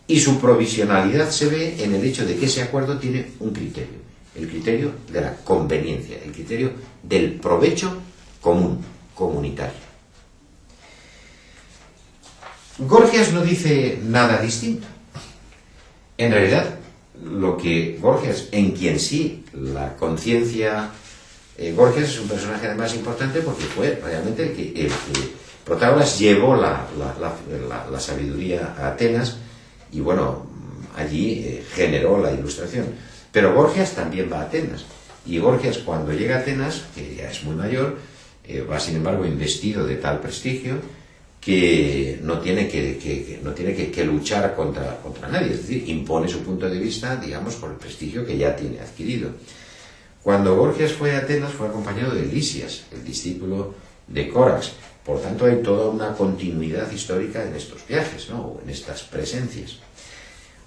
Y su provisionalidad se ve en el hecho de que ese acuerdo tiene un criterio. El criterio de la conveniencia, el criterio del provecho común, comunitario. Gorgias no dice nada distinto. En realidad, lo que Gorgias, en quien sí la conciencia... Gorgias es un personaje además importante porque fue realmente el que Protágoras llevó la sabiduría a Atenas y bueno, allí generó la ilustración. Pero Gorgias también va a Atenas. Y Gorgias, cuando llega a Atenas, que ya es muy mayor, va sin embargo investido de tal prestigio que no tiene que luchar contra nadie. Es decir, impone su punto de vista, digamos, por el prestigio que ya tiene adquirido. Cuando Gorgias fue a Atenas, fue acompañado de Lisias, el discípulo de Corax. Por tanto, hay toda una continuidad histórica en estos viajes, ¿no? O en estas presencias.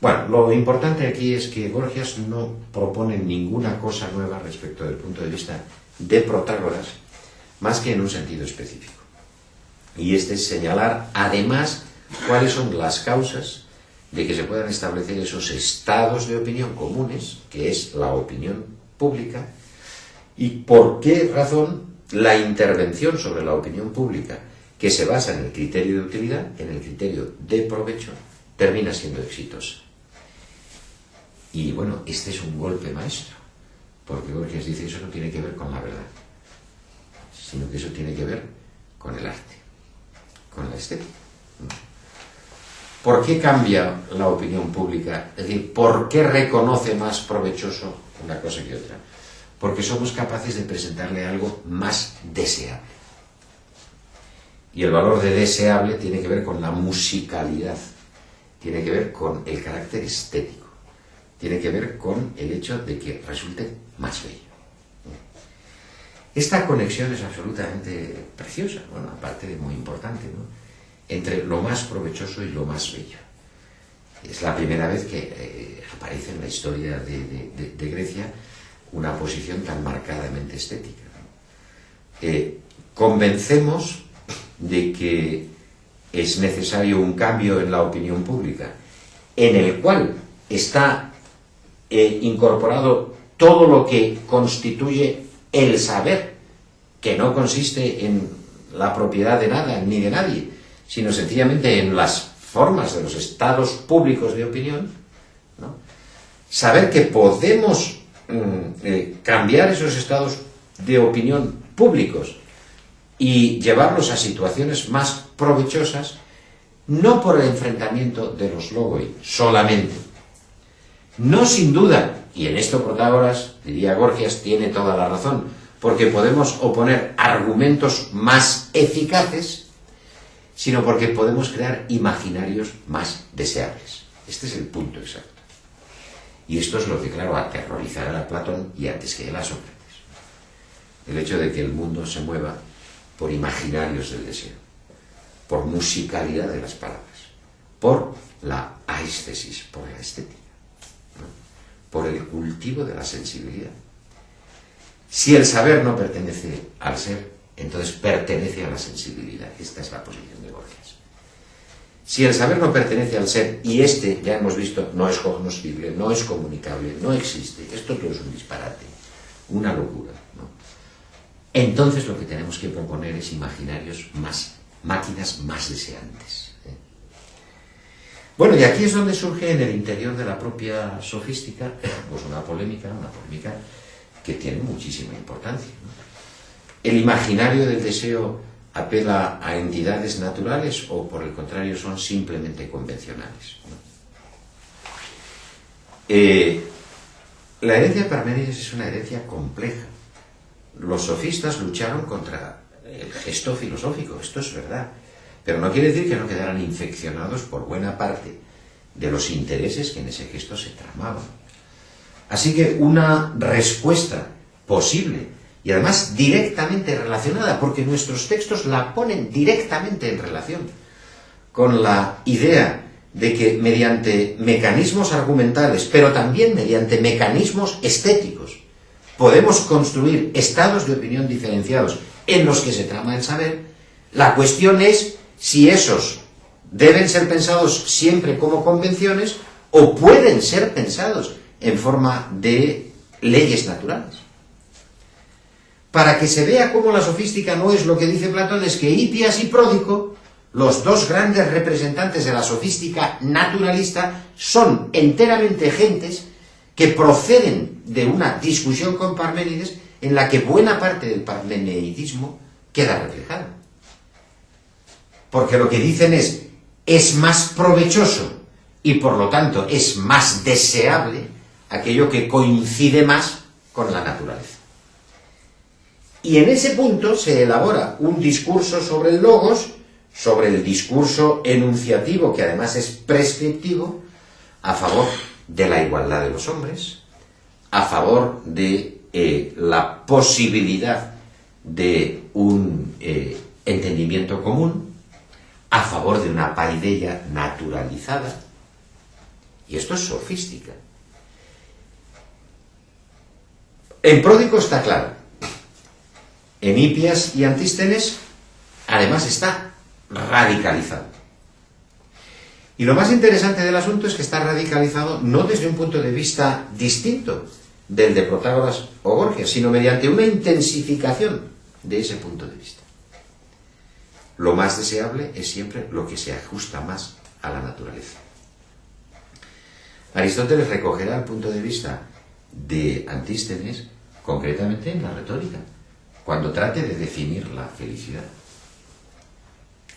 Bueno, lo importante aquí es que Gorgias no propone ninguna cosa nueva respecto del punto de vista de Protágoras, más que en un sentido específico. Y este es señalar, además, cuáles son las causas de que se puedan establecer esos estados de opinión comunes, que es la opinión pública, y por qué razón la intervención sobre la opinión pública, que se basa en el criterio de utilidad, en el criterio de provecho, termina siendo exitosa. Y bueno, este es un golpe maestro, porque Gorgias dice eso no tiene que ver con la verdad, sino que eso tiene que ver con el arte, con la estética. ¿Por qué cambia la opinión pública? Es decir, ¿por qué reconoce más provechoso una cosa que otra? Porque somos capaces de presentarle algo más deseable. Y el valor de deseable tiene que ver con la musicalidad, tiene que ver con el carácter estético, tiene que ver con el hecho de que resulte más bello. Esta conexión es absolutamente preciosa, bueno, aparte de muy importante, ¿no? Entre lo más provechoso y lo más bello. Es la primera vez que aparece en la historia de Grecia una posición tan marcadamente estética. Convencemos de que es necesario un cambio en la opinión pública, en el cual está incorporado todo lo que constituye el saber, que no consiste en la propiedad de nada ni de nadie, sino sencillamente en las formas de los estados públicos de opinión, ¿no? Saber que podemos cambiar esos estados de opinión públicos y llevarlos a situaciones más provechosas, no por el enfrentamiento de los logoi solamente, no sin duda, y en esto Protágoras, diría Gorgias, tiene toda la razón, porque podemos oponer argumentos más eficaces, sino porque podemos crear imaginarios más deseables. Este es el punto exacto. Y esto es lo que, claro, aterrorizará a Platón y antes que él a Sócrates. El hecho de que el mundo se mueva por imaginarios del deseo, por musicalidad de las palabras, por la aesthesis, por la estética, ¿no? Por el cultivo de la sensibilidad. Si el saber no pertenece al ser, entonces pertenece a la sensibilidad. Esta es la posición de Gorgias. Si el saber no pertenece al ser, y este, ya hemos visto, no es cognoscible, no es comunicable, no existe, esto todo es un disparate, una locura, ¿no? Entonces lo que tenemos que proponer es imaginarios más, máquinas más deseantes. Bueno, y aquí es donde surge en el interior de la propia sofística, pues una polémica que tiene muchísima importancia, ¿no? ¿El imaginario del deseo apela a entidades naturales o, por el contrario, son simplemente convencionales, ¿no? La herencia de Parménides es una herencia compleja. Los sofistas lucharon contra el gesto filosófico, esto es verdad, pero no quiere decir que no quedaran infeccionados por buena parte de los intereses que en ese gesto se tramaban. Así que una respuesta posible y además directamente relacionada, porque nuestros textos la ponen directamente en relación con la idea de que mediante mecanismos argumentales, pero también mediante mecanismos estéticos, podemos construir estados de opinión diferenciados en los que se trama el saber. La cuestión es si esos deben ser pensados siempre como convenciones o pueden ser pensados en forma de leyes naturales. Para que se vea cómo la sofística no es lo que dice Platón, es que Hipias y Pródico, los dos grandes representantes de la sofística naturalista, son enteramente gentes que proceden de una discusión con Parménides en la que buena parte del parmenideísmo queda reflejada. Porque lo que dicen es más provechoso y por lo tanto es más deseable aquello que coincide más con la naturaleza. Y en ese punto se elabora un discurso sobre el logos, sobre el discurso enunciativo, que además es prescriptivo, a favor de la igualdad de los hombres, a favor de la posibilidad de un entendimiento común, a favor de una paideia naturalizada. Y esto es sofística. En Pródico está claro. En Hipias y Antístenes, además, está radicalizado. Y lo más interesante del asunto es que está radicalizado no desde un punto de vista distinto del de Protágoras o Gorgias, sino mediante una intensificación de ese punto de vista. Lo más deseable es siempre lo que se ajusta más a la naturaleza. Aristóteles recogerá el punto de vista de Antístenes concretamente en la retórica, cuando trate de definir la felicidad.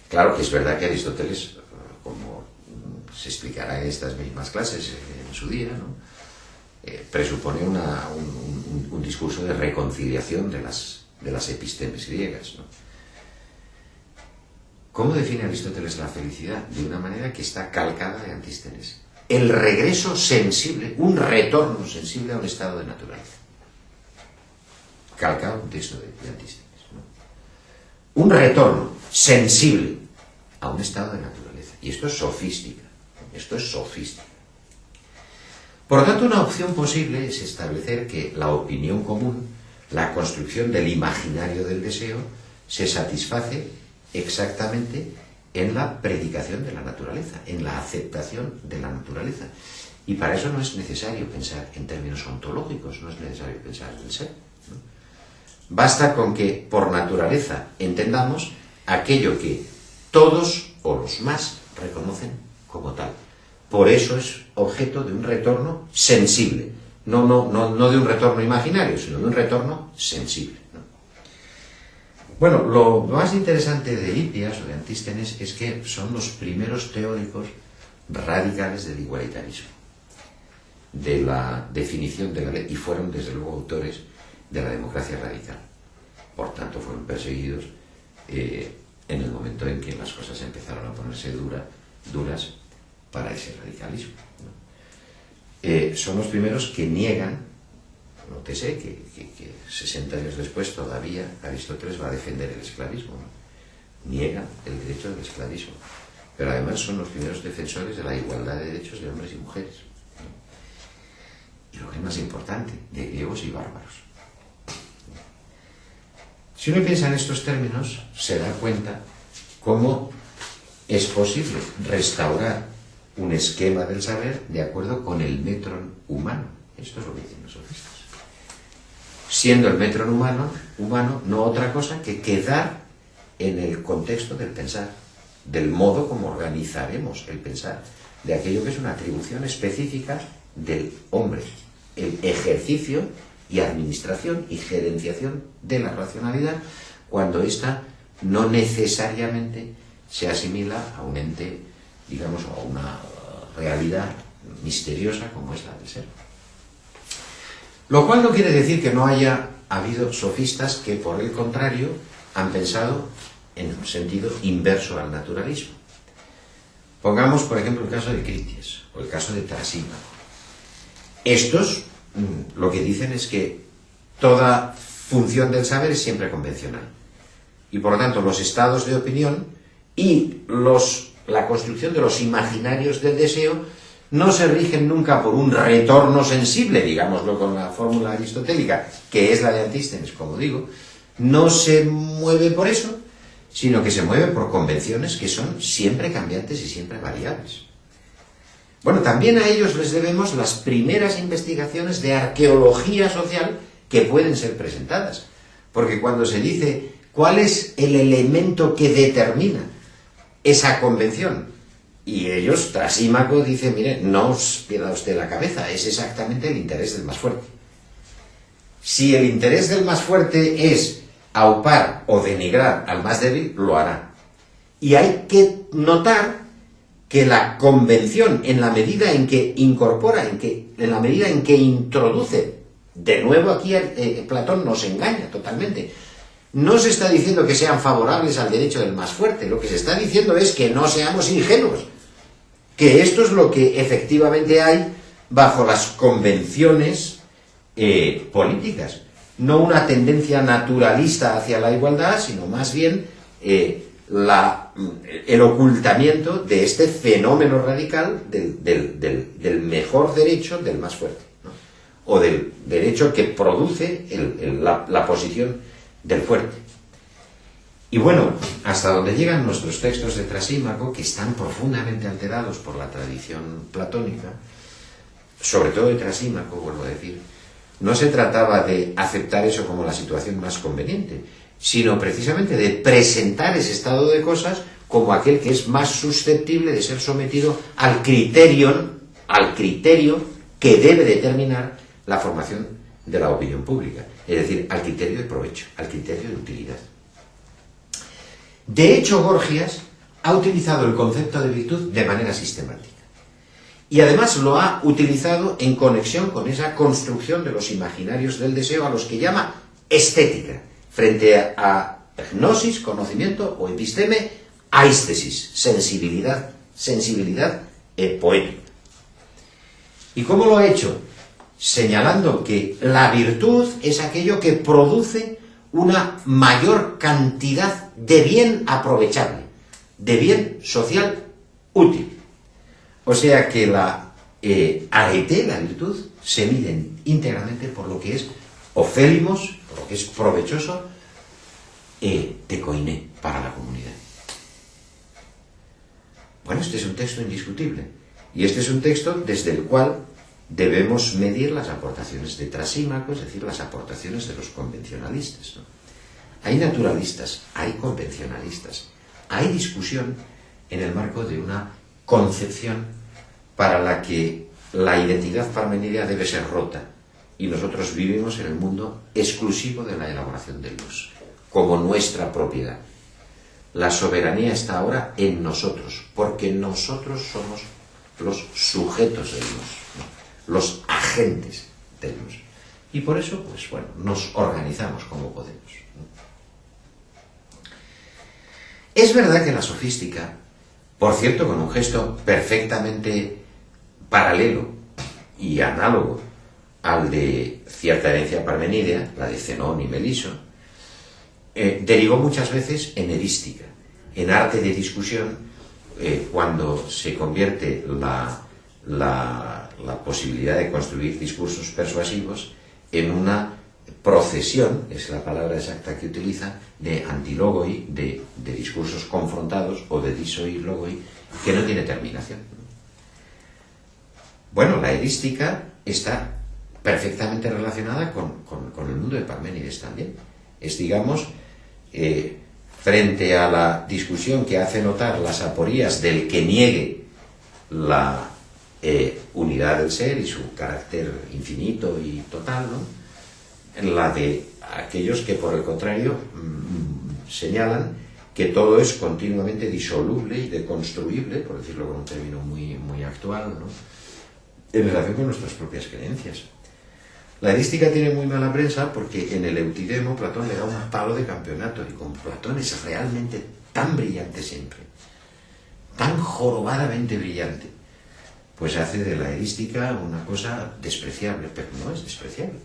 Claro que es verdad que Aristóteles, como se explicará en estas mismas clases en su día, ¿no? Presupone un discurso de reconciliación de las epistemes griegas, ¿no? ¿Cómo define Aristóteles la felicidad? De una manera que está calcada de Antístenes. El regreso sensible, un retorno sensible a un estado de naturaleza. Calcado un texto de Antístenes, ¿no? Un retorno sensible a un estado de naturaleza. Y esto es sofística. Esto es sofística. Por lo tanto, una opción posible es establecer que la opinión común, la construcción del imaginario del deseo, se satisface exactamente en la predicación de la naturaleza, en la aceptación de la naturaleza. Y para eso no es necesario pensar en términos ontológicos, no es necesario pensar en el ser, ¿no? Basta con que por naturaleza entendamos aquello que todos o los más reconocen como tal. Por eso es objeto de un retorno sensible, no de un retorno imaginario, sino de un retorno sensible, ¿no? Bueno, lo más interesante de Hippias o de Antístenes es que son los primeros teóricos radicales del igualitarismo, de la definición de la ley, y fueron desde luego autores de la democracia radical. Por tanto, fueron perseguidos en el momento en que las cosas empezaron a ponerse duras para ese radicalismo, ¿no? Son los primeros que niegan, nótese que 60 años después todavía Aristóteles va a defender el esclavismo, ¿no? Niegan el derecho del esclavismo, pero además son los primeros defensores de la igualdad de derechos de hombres y mujeres, ¿no? Y lo que es más importante, de griegos y bárbaros. Si uno piensa en estos términos, se da cuenta cómo es posible restaurar un esquema del saber de acuerdo con el metron humano. Esto es lo que dicen los sofistas. Siendo el metron humano no otra cosa que quedar en el contexto del pensar, del modo como organizaremos el pensar, de aquello que es una atribución específica del hombre, el ejercicio y administración y gerenciación de la racionalidad, cuando ésta no necesariamente se asimila a un ente, digamos, a una realidad misteriosa como es la del ser. Lo cual no quiere decir que no haya habido sofistas que, por el contrario, han pensado en un sentido inverso al naturalismo. Pongamos, por ejemplo, el caso de Critias o el caso de Trasímaco. Estos lo que dicen es que toda función del saber es siempre convencional. Y por lo tanto, los estados de opinión y la construcción de los imaginarios del deseo no se rigen nunca por un retorno sensible, digámoslo con la fórmula aristotélica, que es la de Antístenes, como digo, no se mueve por eso, sino que se mueve por convenciones que son siempre cambiantes y siempre variables. Bueno, también a ellos les debemos las primeras investigaciones de arqueología social que pueden ser presentadas, porque cuando se dice cuál es el elemento que determina esa convención, y ellos, Trasímaco dice, mire, no os pierda usted la cabeza, es exactamente el interés del más fuerte. Si el interés del más fuerte es aupar o denigrar al más débil, lo hará. Y hay que notar que la convención, en la medida en que incorpora, en la medida en que introduce, de nuevo aquí Platón nos engaña totalmente, no se está diciendo que sean favorables al derecho del más fuerte, lo que se está diciendo es que no seamos ingenuos, que esto es lo que efectivamente hay bajo las convenciones políticas, no una tendencia naturalista hacia la igualdad, sino más bien el ocultamiento de este fenómeno radical del mejor derecho del más fuerte, ¿no? O del derecho que produce la posición del fuerte. Y bueno, hasta donde llegan nuestros textos de Trasímaco, que están profundamente alterados por la tradición platónica, sobre todo de Trasímaco, vuelvo a decir, no se trataba de aceptar eso como la situación más conveniente, sino precisamente de presentar ese estado de cosas como aquel que es más susceptible de ser sometido al criterio que debe determinar la formación de la opinión pública, es decir, al criterio de provecho, al criterio de utilidad. De hecho, Gorgias ha utilizado el concepto de virtud de manera sistemática. Y además lo ha utilizado en conexión con esa construcción de los imaginarios del deseo a los que llama estética, frente a gnosis, conocimiento, o episteme, aistesis, sensibilidad poética. ¿Y cómo lo ha hecho? Señalando que la virtud es aquello que produce una mayor cantidad de bien aprovechable, de bien social útil. O sea que la arete, la virtud, se miden íntegramente por lo que es ofélimos, por lo que es provechoso, tekoiné, para la comunidad. Bueno, este es un texto indiscutible. Y este es un texto desde el cual debemos medir las aportaciones de Trasímaco, es decir, las aportaciones de los convencionalistas, ¿no? Hay naturalistas, hay convencionalistas, hay discusión en el marco de una concepción para la que la identidad parmenidia debe ser rota, y nosotros vivimos en el mundo exclusivo de la elaboración del luz, como nuestra propiedad. La soberanía está ahora en nosotros, porque nosotros somos los sujetos del luz, ¿no? Los agentes del luz. Y por eso, pues bueno, nos organizamos como podemos, ¿no? Es verdad que la sofística, por cierto, con un gesto perfectamente paralelo y análogo al de cierta herencia parmenidea, la de Zenón y Meliso, derivó muchas veces en erística, en arte de discusión, cuando se convierte la posibilidad de construir discursos persuasivos en una procesión, es la palabra exacta que utiliza, de antilogoi, de discursos confrontados o de disoilogoi, que no tiene terminación. Bueno, la erística está perfectamente relacionada con el mundo de Parménides también. Es, digamos, frente a la discusión que hace notar las aporías del que niegue la unidad del ser y su carácter infinito y total, ¿no? En la de aquellos que, por el contrario, señalan que todo es continuamente disoluble y deconstruible, por decirlo con un término muy, muy actual, ¿no? En relación con nuestras propias creencias. La erística tiene muy mala prensa porque en el Eutidemo Platón le da un palo de campeonato, y con Platón es realmente tan brillante siempre, tan jorobadamente brillante, pues hace de la erística una cosa despreciable, pero no es despreciable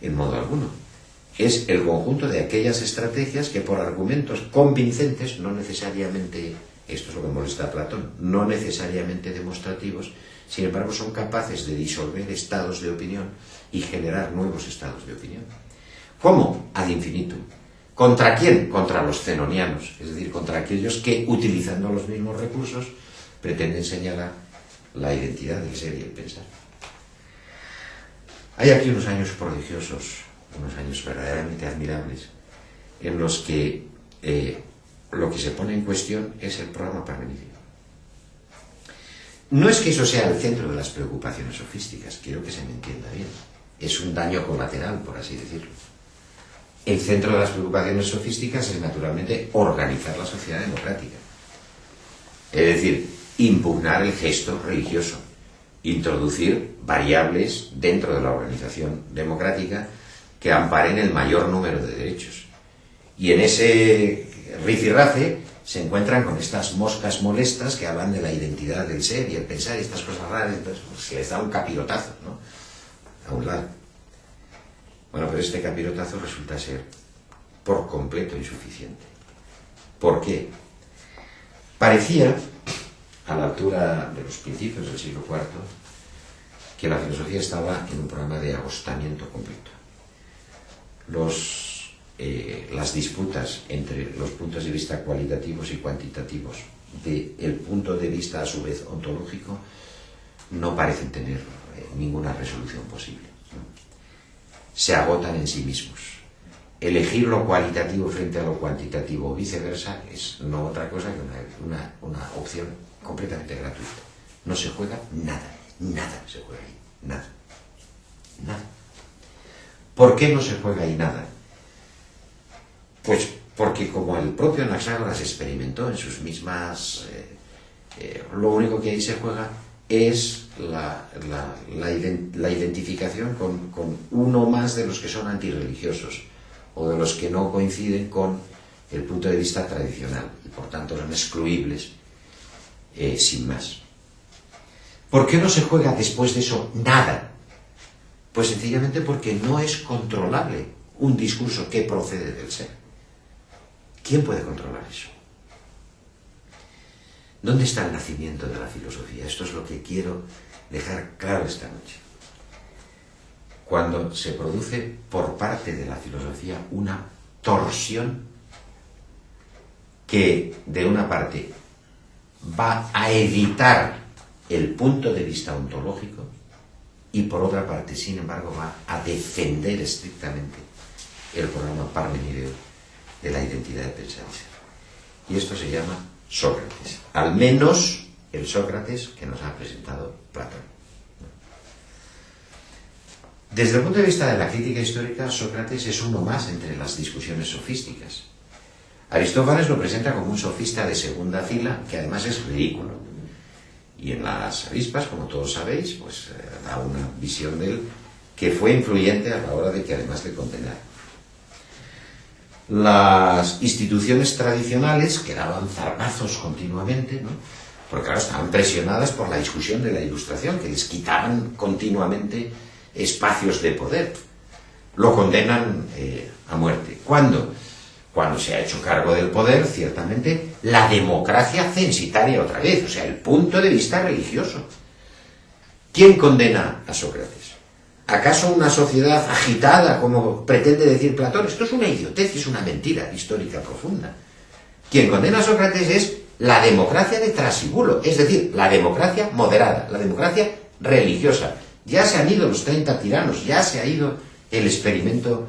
en modo alguno. Es el conjunto de aquellas estrategias que, por argumentos convincentes, no necesariamente, esto es lo que molesta a Platón, no necesariamente demostrativos, sin embargo son capaces de disolver estados de opinión y generar nuevos estados de opinión. ¿Cómo? Ad infinitum. ¿Contra quién? Contra los zenonianos, es decir, contra aquellos que, utilizando los mismos recursos, pretenden señalar la identidad del ser y el pensar. Hay aquí unos años prodigiosos, unos años verdaderamente admirables, en los que lo que se pone en cuestión es el programa parmenídeo. No es que eso sea el centro de las preocupaciones sofísticas, quiero que se me entienda bien. Es un daño colateral, por así decirlo. El centro de las preocupaciones sofísticas es, naturalmente, organizar la sociedad democrática. Es decir, impugnar el gesto religioso, introducir variables dentro de la organización democrática que amparen el mayor número de derechos. Y en ese rifirrafe se encuentran con estas moscas molestas que hablan de la identidad del ser y el pensar y estas cosas raras, entonces pues, se les da un capirotazo, ¿no? A un lado. Bueno, pero este capirotazo resulta ser por completo insuficiente. ¿Por qué? Parecía, a la altura de los principios del siglo IV, que la filosofía estaba en un programa de agostamiento completo. Las disputas entre los puntos de vista cualitativos y cuantitativos del punto de vista, a su vez, ontológico, no parecen tener ninguna resolución posible, ¿no? Se agotan en sí mismos. Elegir lo cualitativo frente a lo cuantitativo o viceversa es no otra cosa que una opción completamente gratuita. No se juega nada, nada se juega ahí, nada, nada. ¿Por qué no se juega ahí nada? Pues porque, como el propio Anaxágoras experimentó en sus mismas... lo único que ahí se juega es la identificación con uno más de los que son antirreligiosos o de los que no coinciden con el punto de vista tradicional y por tanto son excluibles sin más. ¿Por qué no se juega después de eso nada? Pues sencillamente porque no es controlable un discurso que procede del ser. ¿Quién puede controlar eso? ¿Dónde está el nacimiento de la filosofía? Esto es lo que quiero dejar claro esta noche. Cuando se produce por parte de la filosofía una torsión que de una parte va a evitar el punto de vista ontológico y por otra parte, sin embargo, va a defender estrictamente el programa parmenideo de la identidad de pensar y ser. Y esto se llama Sócrates, al menos el Sócrates que nos ha presentado Platón. Desde el punto de vista de la crítica histórica, Sócrates es uno más entre las discusiones sofísticas. Aristófanes lo presenta como un sofista de segunda fila, que además es ridículo. Y en las avispas, como todos sabéis, pues da una visión de él que fue influyente a la hora de que además le condenaran. Las instituciones tradicionales que daban zarpazos continuamente, ¿no? Porque claro, estaban presionadas por la discusión de la Ilustración, que les quitaban continuamente espacios de poder. Lo condenan a muerte. ¿Cuándo? Cuando se ha hecho cargo del poder, ciertamente, la democracia censitaria otra vez, o sea, el punto de vista religioso. ¿Quién condena a Sócrates? ¿Acaso una sociedad agitada, como pretende decir Platón? Esto es una idiotez, es una mentira histórica profunda. Quien condena a Sócrates es la democracia de Trasíbulo, es decir, la democracia moderada, la democracia religiosa. Ya se han ido los 30 tiranos, ya se ha ido el experimento,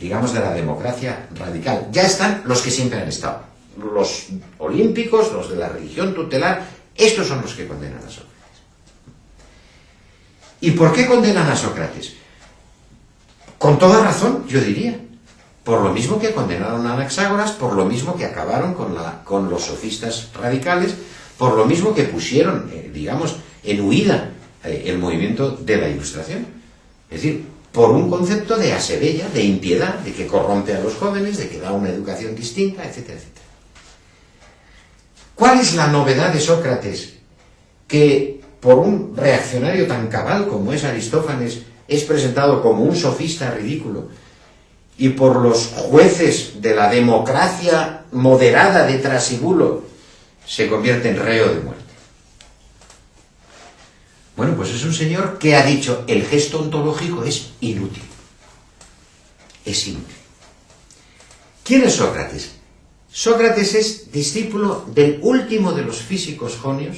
digamos, de la democracia radical. Ya están los que siempre han estado. Los olímpicos, los de la religión tutelar, estos son los que condenan a Sócrates. ¿Y por qué condenan a Sócrates? Con toda razón, yo diría. Por lo mismo que condenaron a Anaxágoras, por lo mismo que acabaron con los sofistas radicales, por lo mismo que pusieron, digamos, en huida el movimiento de la Ilustración. Es decir, por un concepto de asebella, de impiedad, de que corrompe a los jóvenes, de que da una educación distinta, etcétera, etcétera. ¿Cuál es la novedad de Sócrates? Que por un reaccionario tan cabal como es Aristófanes es presentado como un sofista ridículo y por los jueces de la democracia moderada de Trasíbulo se convierte en reo de muerte. Bueno, pues es un señor que ha dicho el gesto ontológico es inútil, es inútil. ¿Quién es Sócrates? Sócrates es discípulo del último de los físicos jonios,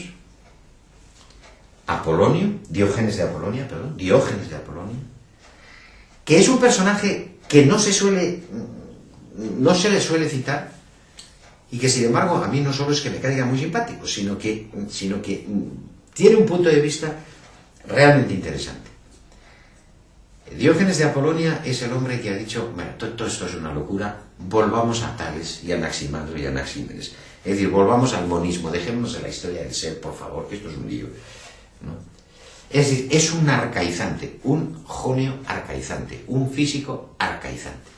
Diógenes de Apolonia, que es un personaje que no se le suele citar y que sin embargo a mí no solo es que me caiga muy simpático, sino que tiene un punto de vista realmente interesante. Diógenes de Apolonia es el hombre que ha dicho, bueno, todo esto es una locura, volvamos a Tales y a Anaximandro y a Anaxímenes. Es decir, volvamos al monismo, dejémonos de la historia del ser, por favor, que esto es un lío, ¿no? Es decir, es un arcaizante, un jonio arcaizante, un físico arcaizante.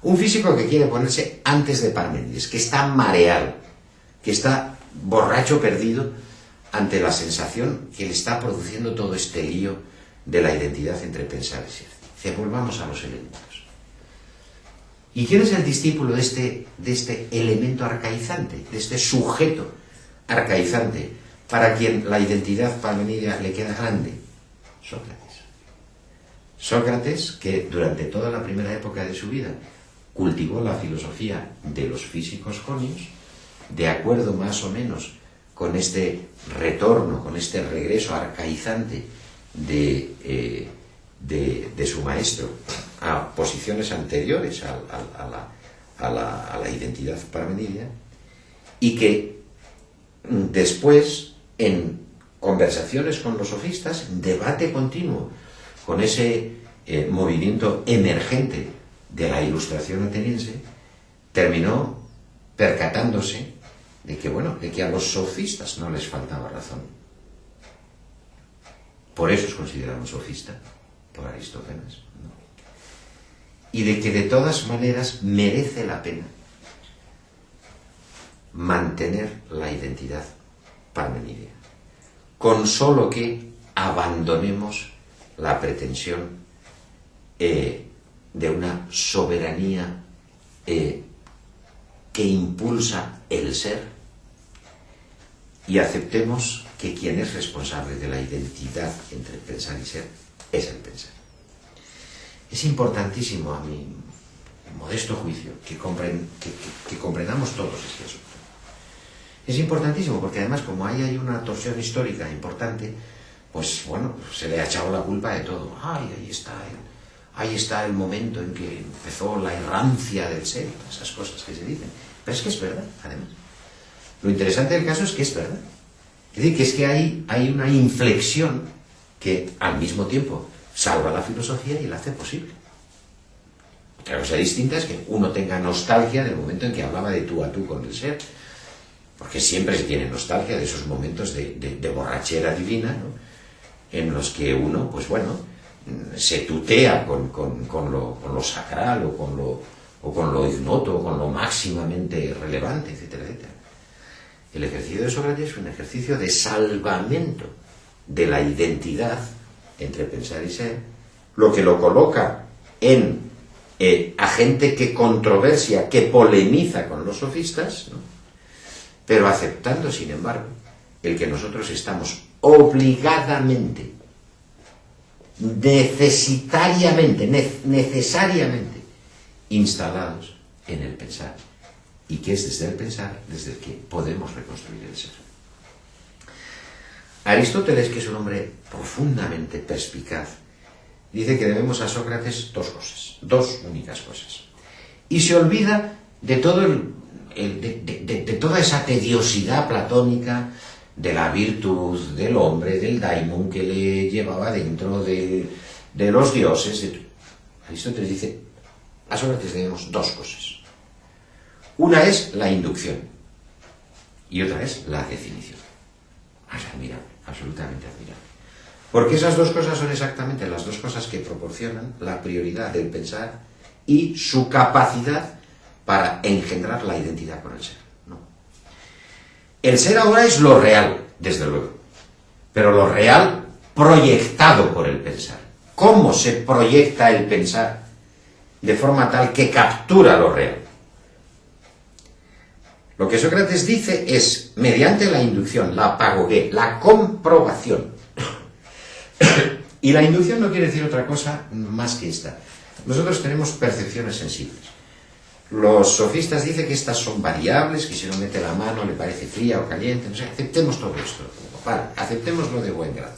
Un físico que quiere ponerse antes de Parménides, que está mareado, que está borracho perdido ante la sensación que le está produciendo todo este lío de la identidad entre pensar y ser. Dice, volvamos a los elementos. ¿Y quién es el discípulo de este elemento arcaizante, de este sujeto arcaizante, para quien la identidad parmenidia le queda grande? Sócrates. Sócrates, que durante toda la primera época de su vida cultivó la filosofía de los físicos jonios, de acuerdo más o menos con este retorno, con este regreso arcaizante de su maestro a posiciones anteriores a la identidad parmenidia, y que después, en conversaciones con los sofistas, en debate continuo con ese movimiento emergente de la Ilustración ateniense, terminó percatándose de que a los sofistas no les faltaba razón. Por eso es considerado un sofista por Aristófanes, ¿no? Y de que de todas maneras merece la pena mantener la identidad parmenidia, con solo que abandonemos la pretensión de una soberanía que impulsa el ser y aceptemos que quien es responsable de la identidad entre pensar y ser es el pensar. Es importantísimo, a mi modesto juicio, que comprendamos todos este asunto. Es importantísimo porque además, como hay una torsión histórica importante, pues bueno, se le ha echado la culpa de todo. Ahí está el momento en que empezó la errancia del ser, esas cosas que se dicen. Pero es que es verdad, además. Lo interesante del caso es que es verdad. Es decir, que es que hay una inflexión que al mismo tiempo salva la filosofía y la hace posible. Otra cosa distinta es que uno tenga nostalgia del momento en que hablaba de tú a tú con el ser, porque siempre se tiene nostalgia de esos momentos de borrachera divina, ¿no? En los que uno, pues bueno, se tutea con lo sacral o con lo ignoto, o con lo máximamente relevante, etcétera, etcétera. El ejercicio de Sócrates es un ejercicio de salvamento de la identidad entre pensar y ser, lo que lo coloca en agente que controversia, que polemiza con los sofistas, ¿no? Pero aceptando, sin embargo, el que nosotros estamos obligadamente, necesariamente instalados en el pensar, y que es desde el pensar desde el que podemos reconstruir el ser. Aristóteles, que es un hombre profundamente perspicaz, dice que debemos a Sócrates dos únicas cosas, y se olvida de todo de toda esa tediosidad platónica de la virtud del hombre, del daimon que le llevaba dentro de los dioses. Aristóteles dice, a Sócrates debemos dos cosas. Una es la inducción y otra es la definición. Es admirable, absolutamente admirable. Porque esas dos cosas son exactamente las dos cosas que proporcionan la prioridad del pensar y su capacidad para engendrar la identidad con el ser, ¿no? El ser ahora es lo real, desde luego, pero lo real proyectado por el pensar. ¿Cómo se proyecta el pensar de forma tal que captura lo real? Lo que Sócrates dice es, mediante la inducción, la apagogué, la comprobación. Y la inducción no quiere decir otra cosa más que esta. Nosotros tenemos percepciones sensibles. Los sofistas dicen que estas son variables, que si uno mete la mano le parece fría o caliente. O sea, aceptemos todo esto. Vale, aceptémoslo de buen grado.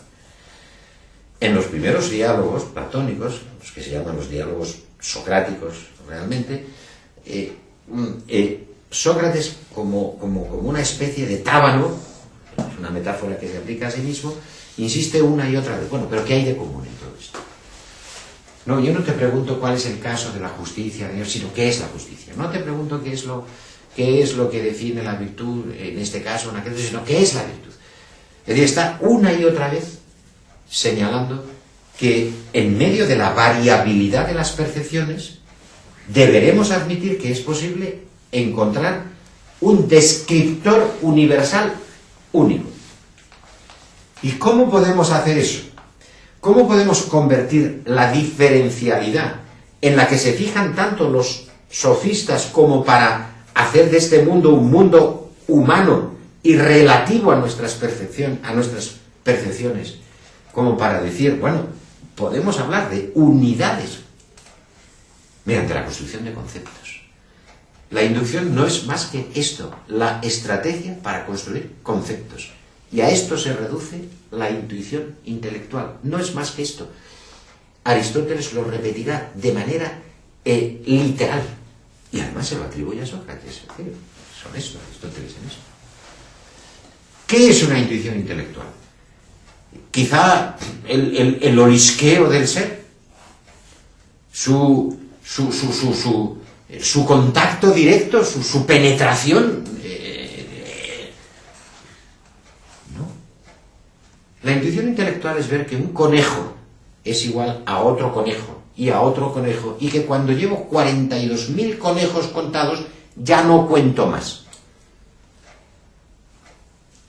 En los primeros diálogos platónicos, los que se llaman los diálogos socráticos realmente, Sócrates como una especie de tábano, es una metáfora que se aplica a sí mismo, insiste una y otra vez, bueno, pero ¿qué hay de común en todo esto? No, yo no te pregunto cuál es el caso de la justicia de Dios, sino qué es la justicia. No te pregunto qué es lo que define la virtud, en este caso, en aquel, sino qué es la virtud. Es decir, está una y otra vez señalando que en medio de la variabilidad de las percepciones deberemos admitir que es posible encontrar un descriptor universal único. ¿Y cómo podemos hacer eso? ¿Cómo podemos convertir la diferencialidad en la que se fijan tanto los sofistas como para hacer de este mundo un mundo humano y relativo a nuestras percepciones, como para decir, bueno, podemos hablar de unidades mediante la construcción de conceptos? La inducción no es más que esto, la estrategia para construir conceptos. Y a esto se reduce la intuición intelectual. No es más que esto. Aristóteles lo repetirá de manera literal. Y además se lo atribuye a Sócrates. Es honesto Aristóteles en eso. ¿Qué es una intuición intelectual? Quizá el olisqueo del ser. Su contacto directo, su penetración. La intuición intelectual es ver que un conejo es igual a otro conejo y a otro conejo, y que cuando llevo 42.000 conejos contados ya no cuento más.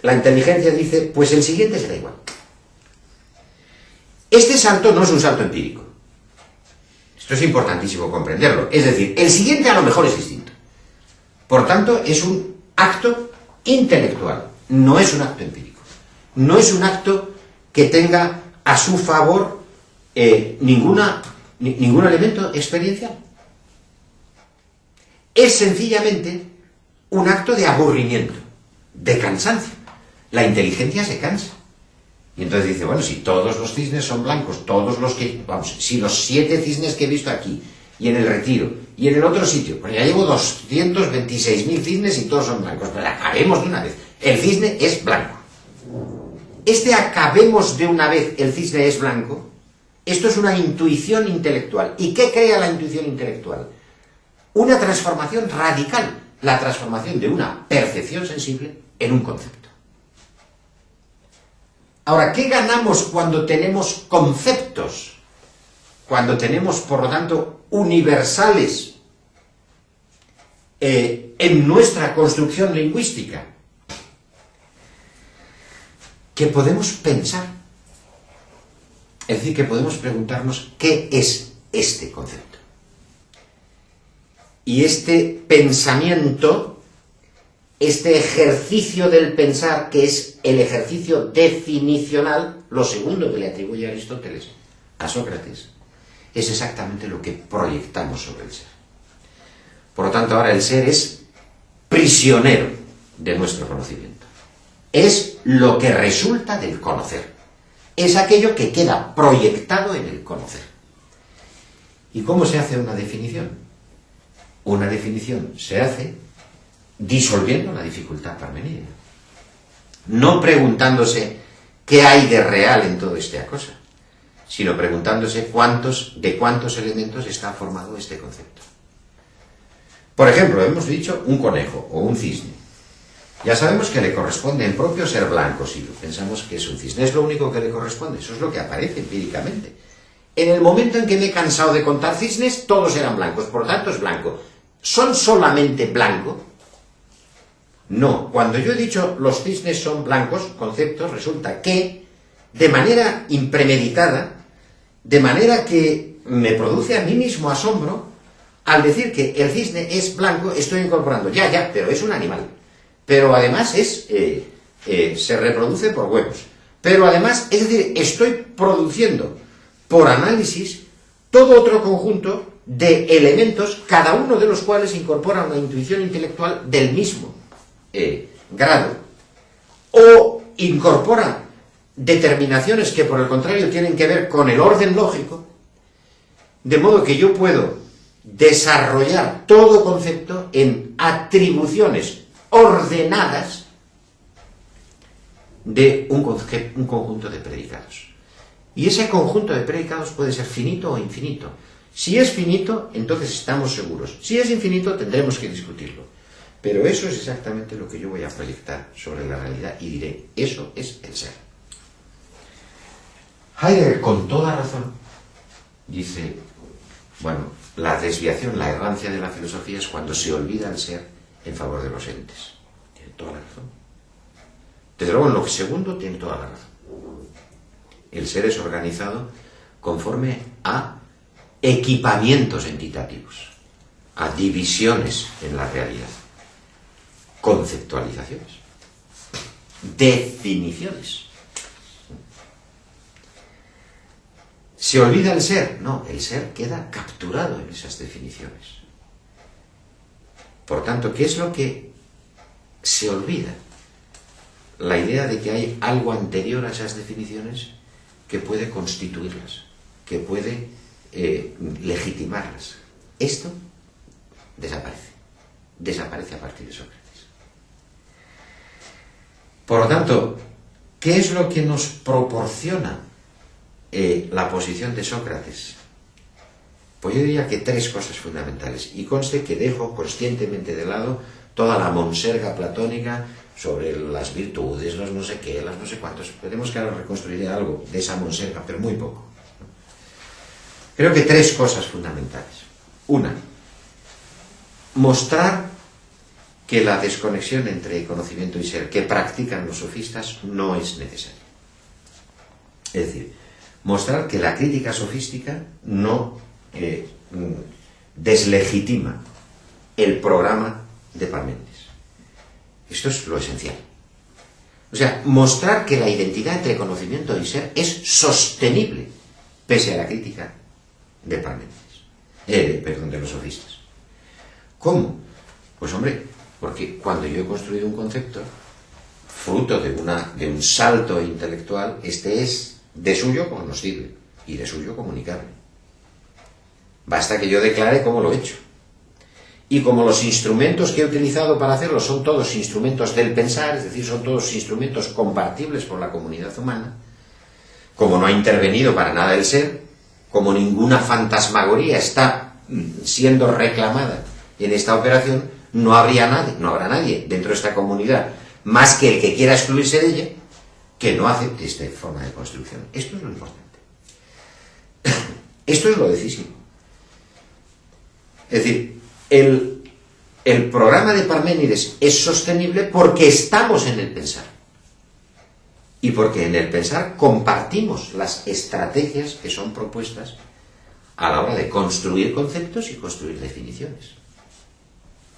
La inteligencia dice, pues el siguiente será igual. Este salto no es un salto empírico. Esto es importantísimo comprenderlo. Es decir, el siguiente a lo mejor es distinto. Por tanto, es un acto intelectual, no es un acto empírico. No es un acto que tenga a su favor ningún elemento experiencial. Es sencillamente un acto de aburrimiento, de cansancio. La inteligencia se cansa. Y entonces dice, bueno, si todos los cisnes son blancos, si los 7 cisnes que he visto aquí, y en el Retiro, y en el otro sitio, pues ya llevo 226.000 cisnes y todos son blancos, pero acabemos de una vez. El cisne es blanco. Acabemos de una vez, el cisne es blanco, esto es una intuición intelectual. ¿Y qué crea la intuición intelectual? Una transformación radical, la transformación de una percepción sensible en un concepto. Ahora, ¿qué ganamos cuando tenemos conceptos? Cuando tenemos, por lo tanto, universales en nuestra construcción lingüística, que podemos pensar, es decir, que podemos preguntarnos qué es este concepto. Y este pensamiento, este ejercicio del pensar, que es el ejercicio definicional, lo segundo que le atribuye Aristóteles a Sócrates, es exactamente lo que proyectamos sobre el ser. Por lo tanto, ahora el ser es prisionero de nuestro conocimiento. Es lo que resulta del conocer. Es aquello que queda proyectado en el conocer. ¿Y cómo se hace una definición? Una definición se hace disolviendo la dificultad parmenídea. No preguntándose qué hay de real en toda esta cosa, sino preguntándose de cuántos elementos está formado este concepto. Por ejemplo, hemos dicho un conejo o un cisne. Ya sabemos que le corresponde en propio ser blanco, si pensamos que es un cisne. Es lo único que le corresponde, eso es lo que aparece empíricamente. En el momento en que me he cansado de contar cisnes, todos eran blancos, por lo tanto es blanco. ¿Son solamente blanco? No, cuando yo he dicho los cisnes son blancos, conceptos, resulta que, de manera impremeditada, de manera que me produce a mí mismo asombro, al decir que el cisne es blanco, estoy incorporando, pero es un animal. Pero además se reproduce por huevos. Pero además, es decir, estoy produciendo por análisis todo otro conjunto de elementos, cada uno de los cuales incorpora una intuición intelectual del mismo grado, o incorpora determinaciones que por el contrario tienen que ver con el orden lógico, de modo que yo puedo desarrollar todo concepto en atribuciones ordenadas de un conjunto de predicados. Y ese conjunto de predicados puede ser finito o infinito. Si es finito, entonces estamos seguros. Si es infinito, tendremos que discutirlo. Pero eso es exactamente lo que yo voy a proyectar sobre la realidad y diré, eso es el ser. Heidegger, con toda razón, dice, bueno, la desviación, la errancia de la filosofía es cuando se olvida el ser en favor de los entes. Tiene toda la razón. Desde luego, en lo segundo, tiene toda la razón. El ser es organizado conforme a equipamientos entitativos, a divisiones en la realidad, conceptualizaciones, definiciones. ¿Se olvida el ser? No, el ser queda capturado en esas definiciones. Por tanto, ¿qué es lo que se olvida? La idea de que hay algo anterior a esas definiciones que puede constituirlas, que puede legitimarlas. Esto desaparece a partir de Sócrates. Por lo tanto, ¿qué es lo que nos proporciona la posición de Sócrates? Pues yo diría que 3 cosas fundamentales, y conste que dejo conscientemente de lado toda la monserga platónica sobre las virtudes, los no sé qué, las no sé cuántos. Podemos que ahora reconstruiré algo de esa monserga, pero muy poco. Creo que 3 cosas fundamentales. Una, mostrar que la desconexión entre conocimiento y ser que practican los sofistas no es necesaria. Es decir, mostrar que la crítica sofística no deslegitima el programa de Parménides. Esto es lo esencial. O sea, mostrar que la identidad entre conocimiento y ser es sostenible, pese a la crítica de Parménides, de los sofistas. ¿Cómo? Pues hombre, porque cuando yo he construido un concepto, fruto de un salto intelectual, este es de suyo cognoscible y de suyo comunicable. Basta que yo declare cómo lo he hecho. Y como los instrumentos que he utilizado para hacerlo son todos instrumentos del pensar, es decir, son todos instrumentos compartibles por la comunidad humana, como no ha intervenido para nada el ser, como ninguna fantasmagoría está siendo reclamada en esta operación, no habrá nadie dentro de esta comunidad, más que el que quiera excluirse de ella, que no acepte esta forma de construcción. Esto es lo importante. Esto es lo decisivo. Es decir, el programa de Parménides es sostenible porque estamos en el pensar. Y porque en el pensar compartimos las estrategias que son propuestas a la hora de construir conceptos y construir definiciones.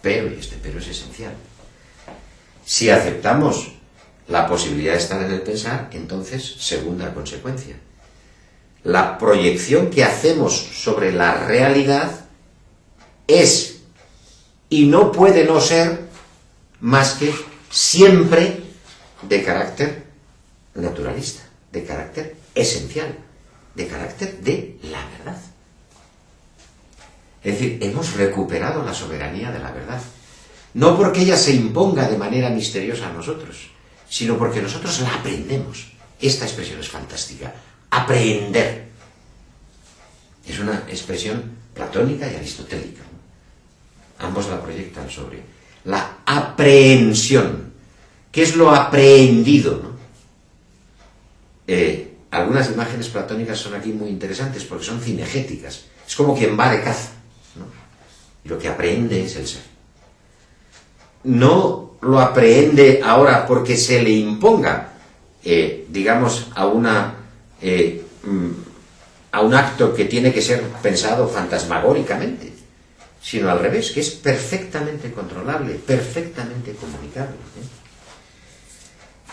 Pero, y este pero es esencial, si aceptamos la posibilidad de estar en el pensar, entonces, segunda consecuencia, la proyección que hacemos sobre la realidad es y no puede no ser más que siempre de carácter naturalista, de carácter esencial, de carácter de la verdad. Es decir, hemos recuperado la soberanía de la verdad. No porque ella se imponga de manera misteriosa a nosotros, sino porque nosotros la aprendemos. Esta expresión es fantástica. Aprender. Es una expresión platónica y aristotélica. Ambos la proyectan sobre la aprehensión. ¿Qué es lo aprehendido, no? Algunas imágenes platónicas son aquí muy interesantes porque son cinegéticas. Es como quien va de caza, ¿no? Y lo que aprehende es el ser. No lo aprehende ahora porque se le imponga, digamos, a un acto que tiene que ser pensado fantasmagóricamente, sino al revés, que es perfectamente controlable, perfectamente comunicable.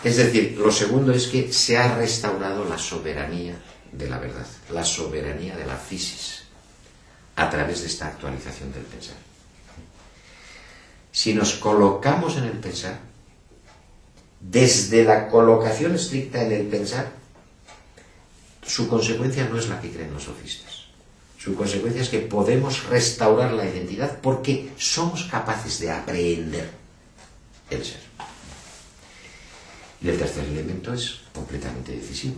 Es decir, lo segundo es que se ha restaurado la soberanía de la verdad, la soberanía de la physis, a través de esta actualización del pensar. Si nos colocamos en el pensar, desde la colocación estricta en el pensar, su consecuencia no es la que creen los sofistas. Su consecuencia es que podemos restaurar la identidad porque somos capaces de aprehender el ser. Y el tercer elemento es completamente decisivo.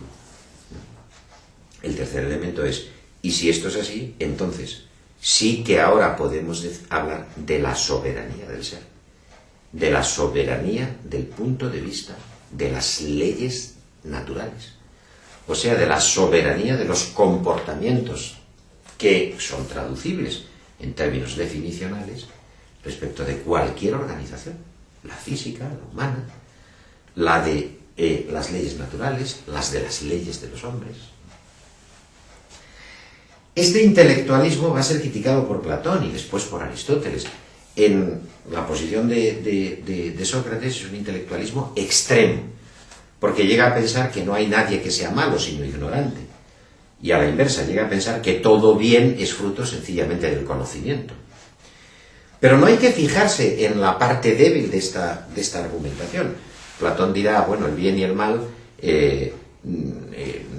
El tercer elemento es, y si esto es así, entonces sí que ahora podemos hablar de la soberanía del ser, de la soberanía del punto de vista de las leyes naturales, o sea, de la soberanía de los comportamientos que son traducibles en términos definicionales respecto de cualquier organización, la física, la humana, la de las leyes naturales, las de las leyes de los hombres. Este intelectualismo va a ser criticado por Platón y después por Aristóteles. En la posición de Sócrates es un intelectualismo extremo, porque llega a pensar que no hay nadie que sea malo, sino ignorante. Y a la inversa, llega a pensar que todo bien es fruto sencillamente del conocimiento. Pero no hay que fijarse en la parte débil de esta argumentación. Platón dirá, bueno, el bien y el mal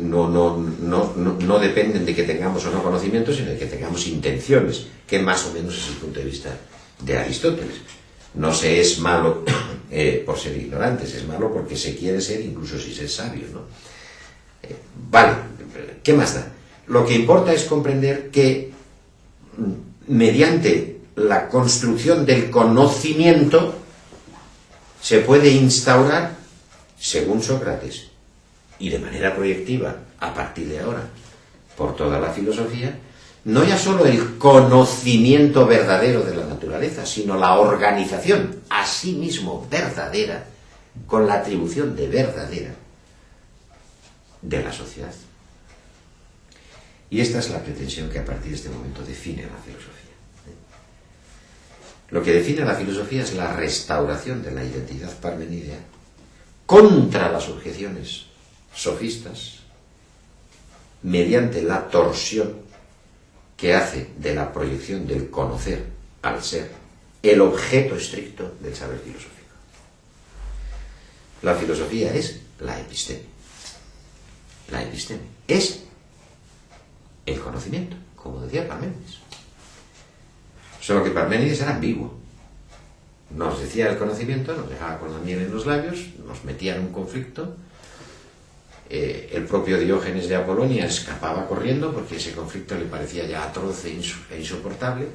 no dependen de que tengamos o no conocimiento, sino de que tengamos intenciones, que más o menos es el punto de vista de Aristóteles. No se es malo por ser ignorantes, es malo porque se quiere ser, incluso si se es sabio, ¿no? Vale, ¿qué más da? Lo que importa es comprender que mediante la construcción del conocimiento se puede instaurar, según Sócrates, y de manera proyectiva, a partir de ahora, por toda la filosofía, no ya solo el conocimiento verdadero de la naturaleza, sino la organización, asimismo verdadera, con la atribución de verdadera, de la sociedad. Y esta es la pretensión que a partir de este momento define la filosofía. Lo que define la filosofía es la restauración de la identidad parmenidea contra las objeciones sofistas mediante la torsión que hace de la proyección del conocer al ser el objeto estricto del saber filosófico. La filosofía es la episteme. La episteme es el conocimiento, como decía Parménides. Solo que Parménides era ambiguo. Nos decía el conocimiento, nos dejaba con la miel en los labios, nos metía en un conflicto. El propio Diógenes de Apolonia escapaba corriendo porque ese conflicto le parecía ya atroz e insoportable.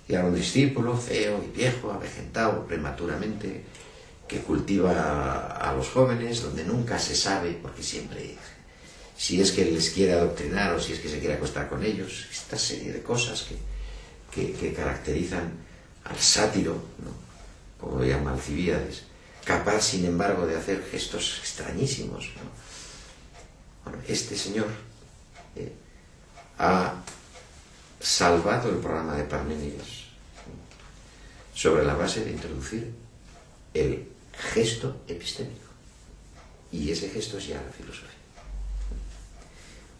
Y era un discípulo feo y viejo, avejentado prematuramente, que cultiva a los jóvenes, donde nunca se sabe, porque siempre, si es que les quiere adoctrinar o si es que se quiere acostar con ellos, esta serie de cosas que caracterizan al sátiro, ¿no? Como lo llama Alcibíades, capaz, sin embargo, de hacer gestos extrañísimos, ¿no? Bueno, este señor ha salvado el programa de Parménides sobre la base de introducir el gesto epistémico. Y ese gesto es ya la filosofía.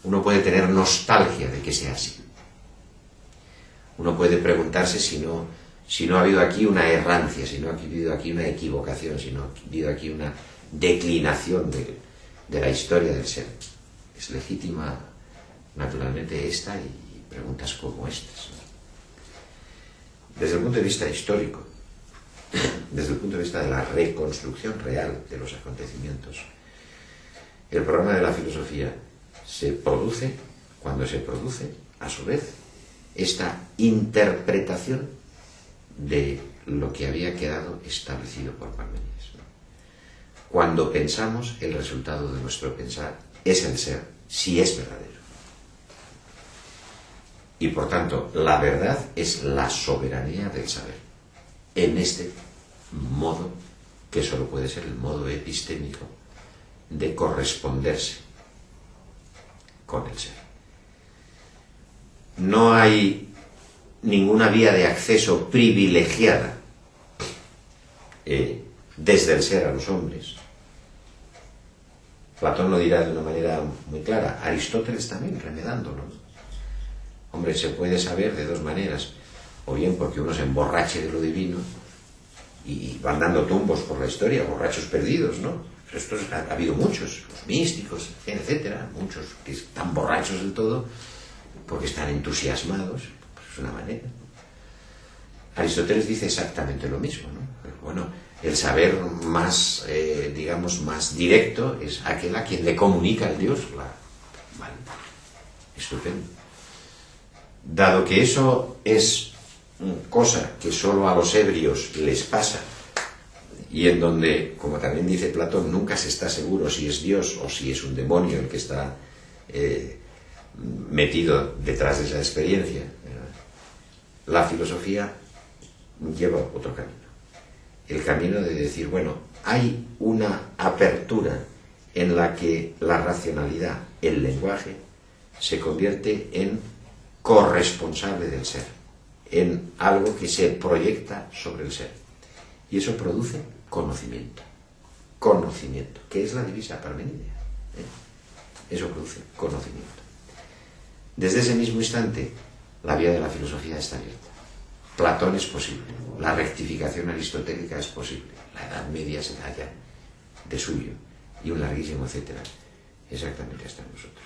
Uno puede tener nostalgia de que sea así. Uno puede preguntarse si no ha habido aquí una errancia, si no ha habido aquí una equivocación, si no ha habido aquí una declinación de la historia del ser. Es legítima, naturalmente, esta y preguntas como estas. Desde el punto de vista histórico, desde el punto de vista de la reconstrucción real de los acontecimientos, el programa de la filosofía se produce cuando se produce, a su vez, esta interpretación de lo que había quedado establecido por Parménides. Cuando pensamos, el resultado de nuestro pensar es el ser, si es verdadero. Y por tanto, la verdad es la soberanía del saber. En este modo, que solo puede ser el modo epistémico, de corresponderse con el ser. No hay ninguna vía de acceso privilegiada desde el ser a los hombres. Platón lo dirá de una manera muy clara, Aristóteles también, remedándolo. Hombre, se puede saber de dos maneras, o bien porque uno se emborrache de lo divino y van dando tumbos por la historia, borrachos perdidos, ¿no? Estos ha habido muchos, los místicos, etcétera, muchos que están borrachos del todo porque están entusiasmados, pues es una manera. Aristóteles dice exactamente lo mismo, ¿no? Bueno, el saber más, digamos, más directo es aquel a quien le comunica el Dios. Vale, estupendo. Dado que eso es cosa que solo a los ebrios les pasa, y en donde, como también dice Platón, nunca se está seguro si es Dios o si es un demonio el que está metido detrás de esa experiencia, la filosofía lleva otro camino. El camino de decir, bueno, hay una apertura en la que la racionalidad, el lenguaje, se convierte en corresponsable del ser, en algo que se proyecta sobre el ser. Y eso produce conocimiento. Conocimiento, que es la divisa parmenidea. Eso produce conocimiento. Desde ese mismo instante, la vía de la filosofía está abierta. Platón es posible, la rectificación aristotélica es posible, la Edad Media se da ya de suyo, y un larguísimo etcétera, exactamente hasta nosotros.